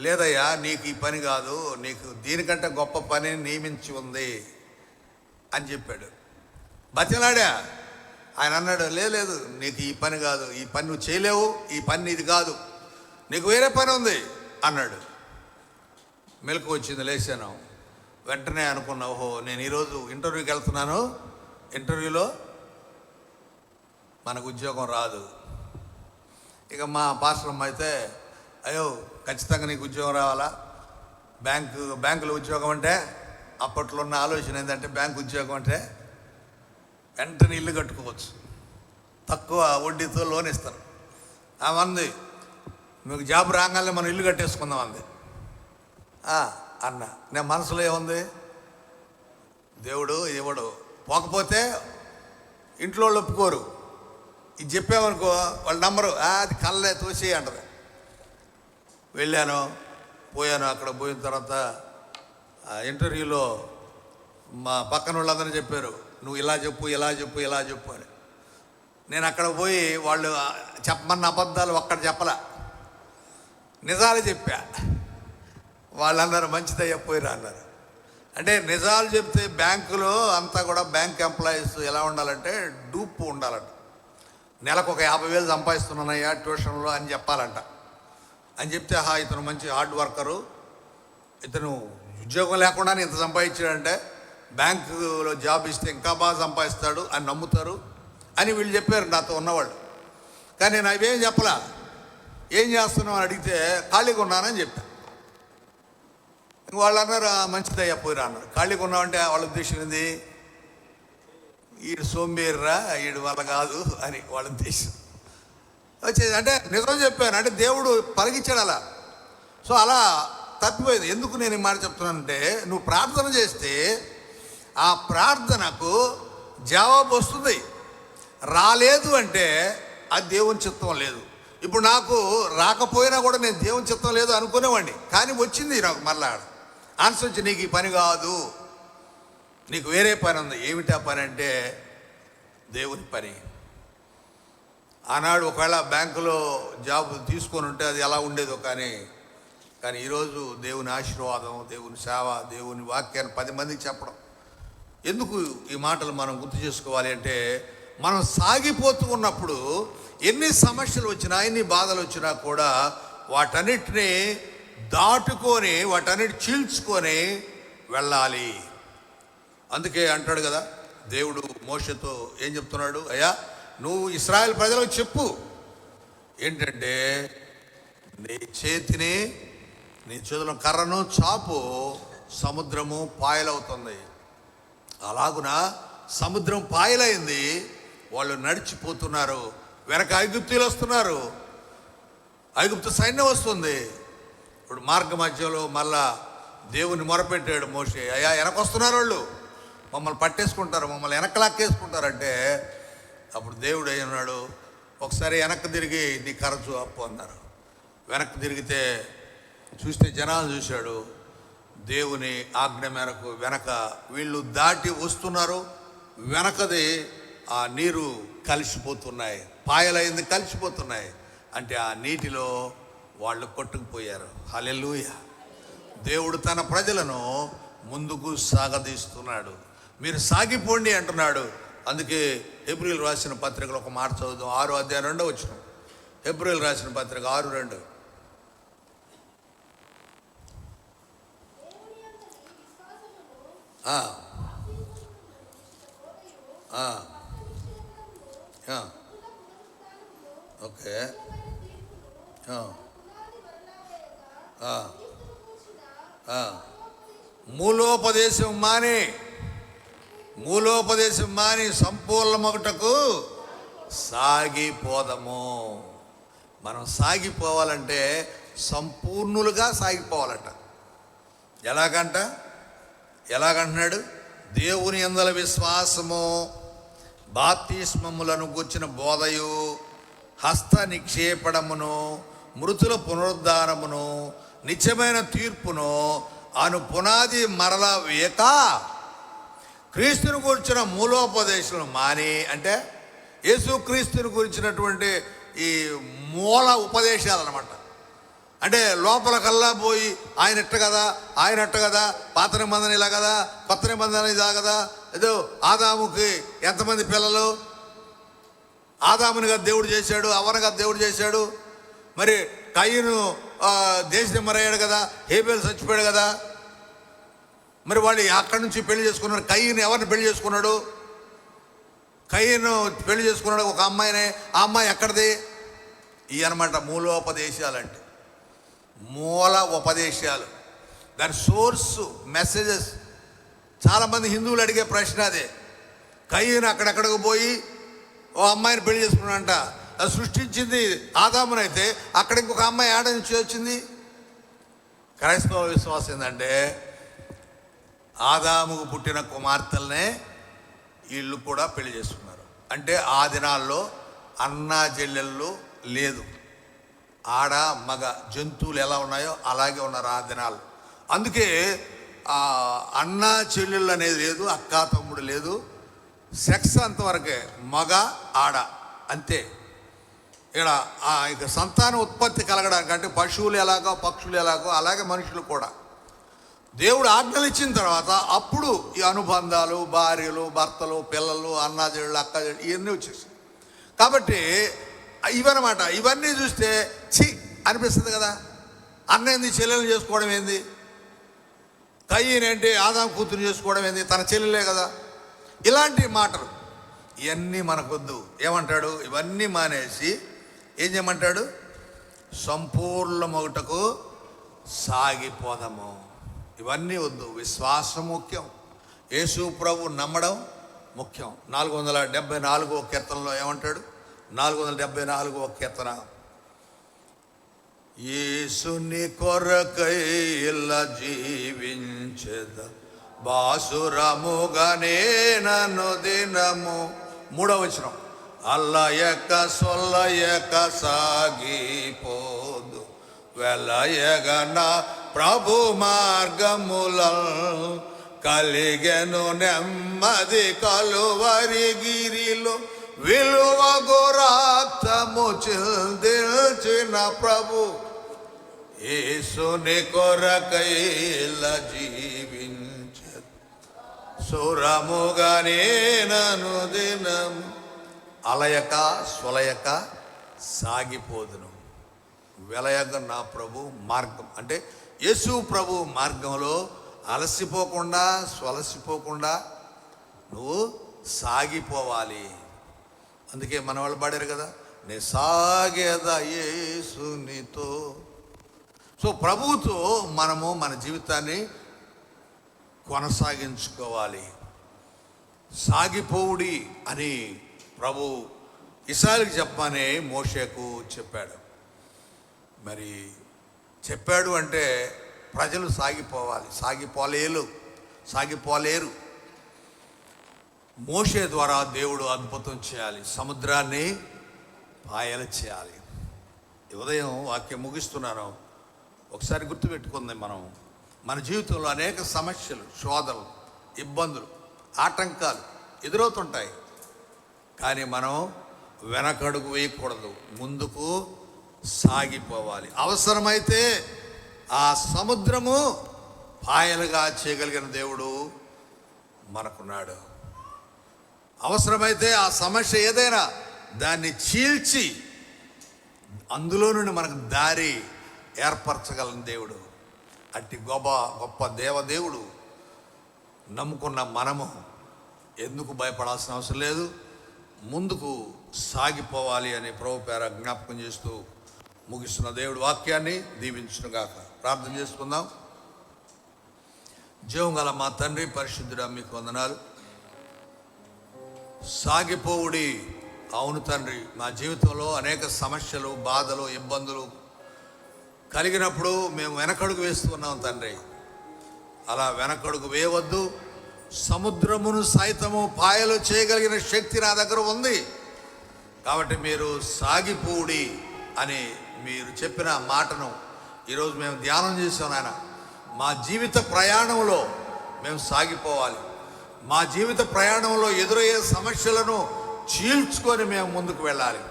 Speaker 1: లేదయ్యా నీకు ఈ పని కాదు, నీకు దీనికంటే గొప్ప పని నియమించి ఉంది అని చెప్పాడు. బతిలాడా. ఆయన అన్నాడు, లేదు నీకు ఈ పని కాదు, ఈ పని నువ్వు చేయలేవు, ఈ పని ఇది కాదు, నీకు వేరే పని ఉంది అన్నాడు. మెలకు వచ్చింది, లేచాను. వెంటనే అనుకున్నా, ఓహో నేను ఈరోజు ఇంటర్వ్యూకి వెళ్తున్నాను, ఇంటర్వ్యూలో మనకు ఉద్యోగం రాదు. ఇక మా పాస్టర్ అమ్మ అయితే, అయ్యో ఖచ్చితంగా నీకు ఉద్యోగం రావాలా, బ్యాంకులో ఉద్యోగం అంటే, అప్పట్లో ఉన్న ఆలోచన ఏంటంటే బ్యాంకు ఉద్యోగం అంటే వెంటనే ఇల్లు కట్టుకోవచ్చు, తక్కువ వడ్డీతో లోన్ ఇస్తారు. ఆమె మీకు జాబ్ రాగానే మనం ఇల్లు కట్టేసుకుందాం అంది. అన్న నేను మనసులో ఏముంది, దేవుడు ఇవ్వడు, పోకపోతే ఇంట్లో వాళ్ళు ఒప్పుకోరు, ఇది చెప్పామనుకో వాళ్ళు నమ్మరు, అది కళ్ళే తోసి అంటది. వెళ్ళాను, పోయాను. అక్కడ పోయిన తర్వాత ఇంటర్వ్యూలో మా పక్కన వాళ్ళందరూ చెప్పారు, నువ్వు ఇలా చెప్పు ఇలా చెప్పు ఇలా చెప్పు అని. నేను అక్కడ పోయి వాళ్ళు చెప్పమన్న అబద్ధాలు ఒక్కటి చెప్పలా, నిజాలు చెప్పా. వాళ్ళన్నారు మంచిదయ్యా పోయిరా అన్నారు. అంటే నిజాలు చెప్తే బ్యాంకులో అంతా కూడా బ్యాంక్ ఎంప్లాయీస్ ఎలా ఉండాలంటే డూపు ఉండాలంట. నెలకు ఒక 50,000 సంపాదిస్తున్నానయ్యా ట్యూషన్లో అని చెప్పాలంట. అని చెప్తే ఇతను మంచి హార్డ్ వర్కరు, ఇతను ఉద్యోగం లేకుండానే ఇంత సంపాదించాడంటే బ్యాంకులో జాబ్ ఇస్తే ఇంకా బాగా సంపాదిస్తాడు అని నమ్ముతారు అని వీళ్ళు చెప్పారు నాతో ఉన్నవాళ్ళు. కానీ నేను అవేం చెప్పలా. ఏం చేస్తున్నావు అని అడిగితే ఖాళీగా ఉన్నానని చెప్పా. వాళ్ళు అన్నారు మంచిదయ్యా పోయిరా అన్నారు. ఖాళీగా ఉన్నామంటే వాళ్ళ ఉద్దేశం ఏంది, ఈడు సోంబేర్రా, ఈడు వల్ల కాదు అని వాళ్ళ ఉద్దేశం వచ్చేది. అంటే నిజం చెప్పాను, అంటే దేవుడు పలికించాడు అలా. సో అలా తప్పిపోయింది. ఎందుకు నేను ఈ మాట చెప్తున్నానంటే, నువ్వు ప్రార్థన చేస్తే ఆ ప్రార్థనకు జవాబు వస్తుంది. రాలేదు అంటే అది దేవుని చిత్తం లేదు. ఇప్పుడు నాకు రాకపోయినా కూడా నేను దేవుని చిత్తం లేదు అనుకునేవాడిని, కానీ వచ్చింది నాకు మళ్ళా ఆన్సర్ వచ్చి, నీకు ఈ పని కాదు, నీకు వేరే పని ఉంది. ఏమిటా పని అంటే దేవుని పని. ఆనాడు ఒకవేళ బ్యాంకులో జాబ్ తీసుకొని ఉంటే అది ఎలా ఉండేదో, కానీ ఈరోజు దేవుని ఆశీర్వాదం, దేవుని సేవ, దేవుని వాక్యాన్ని 10 మందికి చెప్పడం. ఎందుకు ఈ మాటలు మనం గుర్తు చేసుకోవాలి అంటే, మనం సాగిపోతూ ఉన్నప్పుడు ఎన్ని సమస్యలు వచ్చినా ఎన్ని బాధలు వచ్చినా కూడా వాటన్నిటినీ దాటుకొని వాటన్నిటి చీల్చుకొని వెళ్ళాలి. అందుకే అంటాడు కదా దేవుడు మోషేతో, ఏం చెప్తున్నాడు, అయ్యా నువ్వు ఇశ్రాయేలు ప్రజలకు చెప్పు ఏంటంటే, నీ చేతిలో కర్రను చాపు, సముద్రము పాయలవుతుంది. అలాగున సముద్రం పాయలైంది, వాళ్ళు నడిచిపోతున్నారు. వెనక ఐగుప్తీయులు వస్తున్నారు, ఐగుప్తు సైన్యం వస్తుంది. ఇప్పుడు మార్గ మధ్యలో మళ్ళా దేవుని మొరపెట్టాడు మోషే, అయ్యా వెనకొస్తున్నారు వాళ్ళు, మమ్మల్ని పట్టేసుకుంటారు, మమ్మల్ని వెనకలాక్కేసుకుంటారంటే అప్పుడు దేవుడు అన్నాడు, ఒకసారి వెనక్కి తిరిగి నీ కర్ర చూపు అన్నారు. వెనక్కి తిరిగితే చూస్తే జనాలు చూశాడు. దేవుని ఆజ్ఞ మేరకు వెనక వీళ్ళు దాటి వస్తున్నారు, వెనకది ఆ నీరు కలిసిపోతున్నాయి, పాయలైంది కలిసిపోతున్నాయి. అంటే ఆ నీటిలో వాళ్ళు కొట్టుకుపోయారు. హల్లెలూయా. దేవుడు తన ప్రజలను ముందుకు సాగదీస్తున్నాడు. మీరు సాగిపోండి అంటున్నాడు. అందుకే హెబ్రీయులు రాసిన పత్రికలో ఒక మాట చదువుదాం, 6వ అధ్యాయం 2వ వచనం. హెబ్రీయులు రాసిన పత్రిక 6:2. ఓకే. మూలోపదేశం మాని సంపూర్ణమొకటకు సాగిపోదము. మనం సాగిపోవాలంటే సంపూర్ణులుగా సాగిపోవాలట. ఎలాగంటున్నాడు, దేవుని యందల విశ్వాసము, బాప్తిస్మములను గూర్చిన బోధయు, హస్త నిక్షేపణమును, మృతుల పునరుద్ధానమును, నిత్యమైన తీర్పును అను పునాది మరలా వేయక క్రీస్తుని గురించిన మూలోపదేశాలను మాని, అంటే యేసుక్రీస్తుని గురించినటువంటి ఈ మూల ఉపదేశాలు అన్నమాట. అంటే లోపలకల్లా పోయి ఆయన ఎట్ట కదా, ఆయన ఎట్ట కదా, పాత నిబంధన ఇలా కదా, కొత్త నిబంధన ఇలా కదా, ఏదో ఆదాముకి ఎంతమంది పిల్లలు, ఆదామునిగా దేవుడు చేశాడు, అవ్వనుగా దేవుడు చేశాడు, మరి కయ్యను దేశనిమ్మరయ్యాడు కదా, హేబేలు చచ్చిపోయాడు కదా, మరి వాళ్ళు అక్కడి నుంచి పెళ్లి చేసుకున్నారు. కయ్యను ఎవరిని పెళ్లి చేసుకున్నాడు? కయ్యను పెళ్లి చేసుకున్నాడు ఒక అమ్మాయినే. ఆ అమ్మాయి ఎక్కడిది? ఇవి అనమాట మూలోపదేశాలంటే. మూల ఉపదేశాలు, దాని సోర్సు మెసేజెస్. చాలామంది హిందువులు అడిగే ప్రశ్న అదే. కయ్యను అక్కడెక్కడికి పోయి ఓ అమ్మాయిని పెళ్లి చేసుకున్నాడంట. అది సృష్టించింది ఆదామునైతే అక్కడ ఇంకొక అమ్మాయి ఆడ నుంచి వచ్చింది. క్రైస్తవ విశ్వాసం ఏంటంటే ఆదాముకు పుట్టిన కుమార్తెలనే వీళ్ళు కూడా పెళ్లి చేసుకున్నారు. అంటే ఆ దినాల్లో అన్నా చెల్లెళ్ళు లేదు. ఆడ మగ జంతువులు ఎలా ఉన్నాయో అలాగే ఉన్నారు ఆ దినాలు. అందుకే అన్నా చెల్లెళ్ళు అనేది లేదు, అక్క తమ్ముడు లేదు. సెక్స్ అంతవరకే, మగ ఆడ అంతే. ఇక్కడ ఇక సంతాన ఉత్పత్తి కలగడానికి, అంటే పశువులు ఎలాగో పక్షులు ఎలాగో అలాగే మనుషులు కూడా దేవుడు ఆజ్ఞలు ఇచ్చిన తర్వాత అప్పుడు ఈ అనుబంధాలు, భార్యలు, భర్తలు, పిల్లలు, అన్నాజళ్ళు, అక్కజళ్ళు ఇవన్నీ వచ్చేసాయి. కాబట్టి ఇవన్నమాట. ఇవన్నీ చూస్తే ఛీ అనిపిస్తుంది కదా. అన్న ఏంది చెల్లెలు చేసుకోవడం ఏంది, కయ్యనేంటి ఆదాం కూతురు చేసుకోవడం ఏంది, తన చెల్లెలే కదా. ఇలాంటి మాటలు ఇవన్నీ మనకొద్దు. ఏమంటాడు? ఇవన్నీ మానేసి ఏం చేయమంటాడు? సంపూర్ణ మొగటకు సాగిపోదాము. ఇవన్నీ వద్దు. విశ్వాసం ముఖ్యం, యేసు ప్రభు నమ్మడం ముఖ్యం. 474వ కీర్తనలో ఏమంటాడు? 474వ కీర్తన, యేసుని కొరకై ఇలా జీవించేద బాసురముగానే నన్ను దినము. 3వ వచనం, అల్లయక సొల్లయక సాగిపోదు వెలయగన ప్రభు మార్గముల కలిగెను నెమ్మది కలువరి గిరిలో విలువ గురాక్తము చిందిల్చిన ప్రభు యేసుని కొరకై ఇలా జీవించే సురముగానే నన్ను దినము. అలయక సొలయక సాగిపోదును వెలయగ నా ప్రభు మార్గం. అంటే యేసు ప్రభు మార్గంలో అలసిపోకుండా సొలసిపోకుండా నువ్వు సాగిపోవాలి. అందుకే మన వాళ్ళు పాడారు కదా, నే సాగేదా యేసునితో. సో ప్రభువుతో మనము మన జీవితాన్ని కొనసాగించుకోవాలి. సాగిపోవుడి అని ప్రభు ఇశ్రాయేలుకి చెప్పమని మోషేకు చెప్పాడు. మరి చెప్పాడు అంటే ప్రజలు సాగిపోవాలి. సాగిపోలేరు. మోషే ద్వారా దేవుడు అద్భుతం చేయాలి, సముద్రాన్ని పాయలు చేయాలి. ఉదయం వాక్యం ముగిస్తున్నాను. ఒకసారి గుర్తుపెట్టుకుంది, మనం మన జీవితంలో అనేక సమస్యలు, శోధనలు, ఇబ్బందులు, ఆటంకాలు ఎదురవుతుంటాయి. కానీ మనం వెనకడుగు వేయకూడదు, ముందుకు సాగిపోవాలి. అవసరమైతే ఆ సముద్రము పాయలుగా చేయగలిగిన దేవుడు మనకున్నాడు. అవసరమైతే ఆ సమస్య ఏదైనా దాన్ని చీల్చి అందులో నుండి మనకు దారి ఏర్పరచగలని దేవుడు. అట్టి గొప్ప దేవదేవుడు నమ్ముకున్న మనము ఎందుకు భయపడాల్సిన అవసరం లేదు, ముందుకు సాగిపోవాలి అని ప్రభు పేర జ్ఞాపకం చేస్తూ ముగిస్తున్న దేవుడు వాక్యాన్ని దీవించునుగాక. ప్రార్థన చేసుకుందాం. జీవం గల మా తండ్రి పరిశుద్ధుడా, మీకు వందనాలు. సాగిపోవుడి. అవును తండ్రి, మా జీవితంలో అనేక సమస్యలు, బాధలు, ఇబ్బందులు కలిగినప్పుడు మేము వెనకడుగు వేస్తున్నాం తండ్రి. అలా వెనకడుగు వేయవద్దు. సముద్రమును సైతము పాయలు చేయగలిగిన శక్తి నా దగ్గర ఉంది. కాబట్టి మీరు సాగిపోవుడి అని మీరు చెప్పిన మాటను ఈరోజు మేము ధ్యానం చేసాం నాయన. మా జీవిత ప్రయాణంలో మేము సాగిపోవాలి. మా జీవిత ప్రయాణంలో ఎదురయ్యే సమస్యలను చీల్చుకొని మేము ముందుకు వెళ్ళాలి.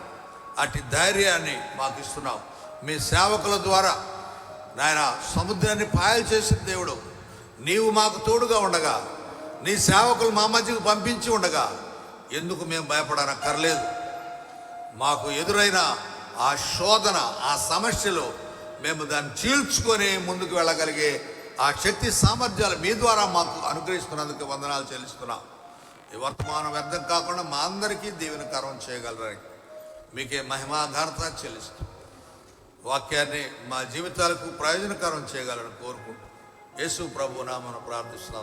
Speaker 1: అటు ధైర్యాన్ని మాకు ఇస్తున్నావు. మీ సేవకుల ద్వారా నాయన సముద్రాన్ని పాయలు చేసిన దేవుడు, నీవు మాకు తోడుగా ఉండగా, నీ సేవకులు మా మధ్యకు పంపించి ఉండగా ఎందుకు మేము భయపడనక్కర్లేదు. మాకు ఎదురైన ఆ శోధన, ఆ సమస్యలు మేము దాన్ని చీల్చుకొని ముందుకు వెళ్ళగలిగే ఆ శక్తి సామర్థ్యాలు మీ ద్వారా మాకు అనుగ్రహిస్తున్నందుకు వందనాలు చెల్లిస్తున్నాం. ఈ వర్తమానం వ్యర్థం కాకుండా మా అందరికీ దీవెనకరం చేయగలరని మీకే మహిమా ఘనత చెల్లిస్తూ వాక్యాన్ని మా జీవితాలకు ప్రయోజనకరం చేయగలని కోరుకుంటూ యేసు ప్రభు నామమున ప్రార్థిస్తున్నాం.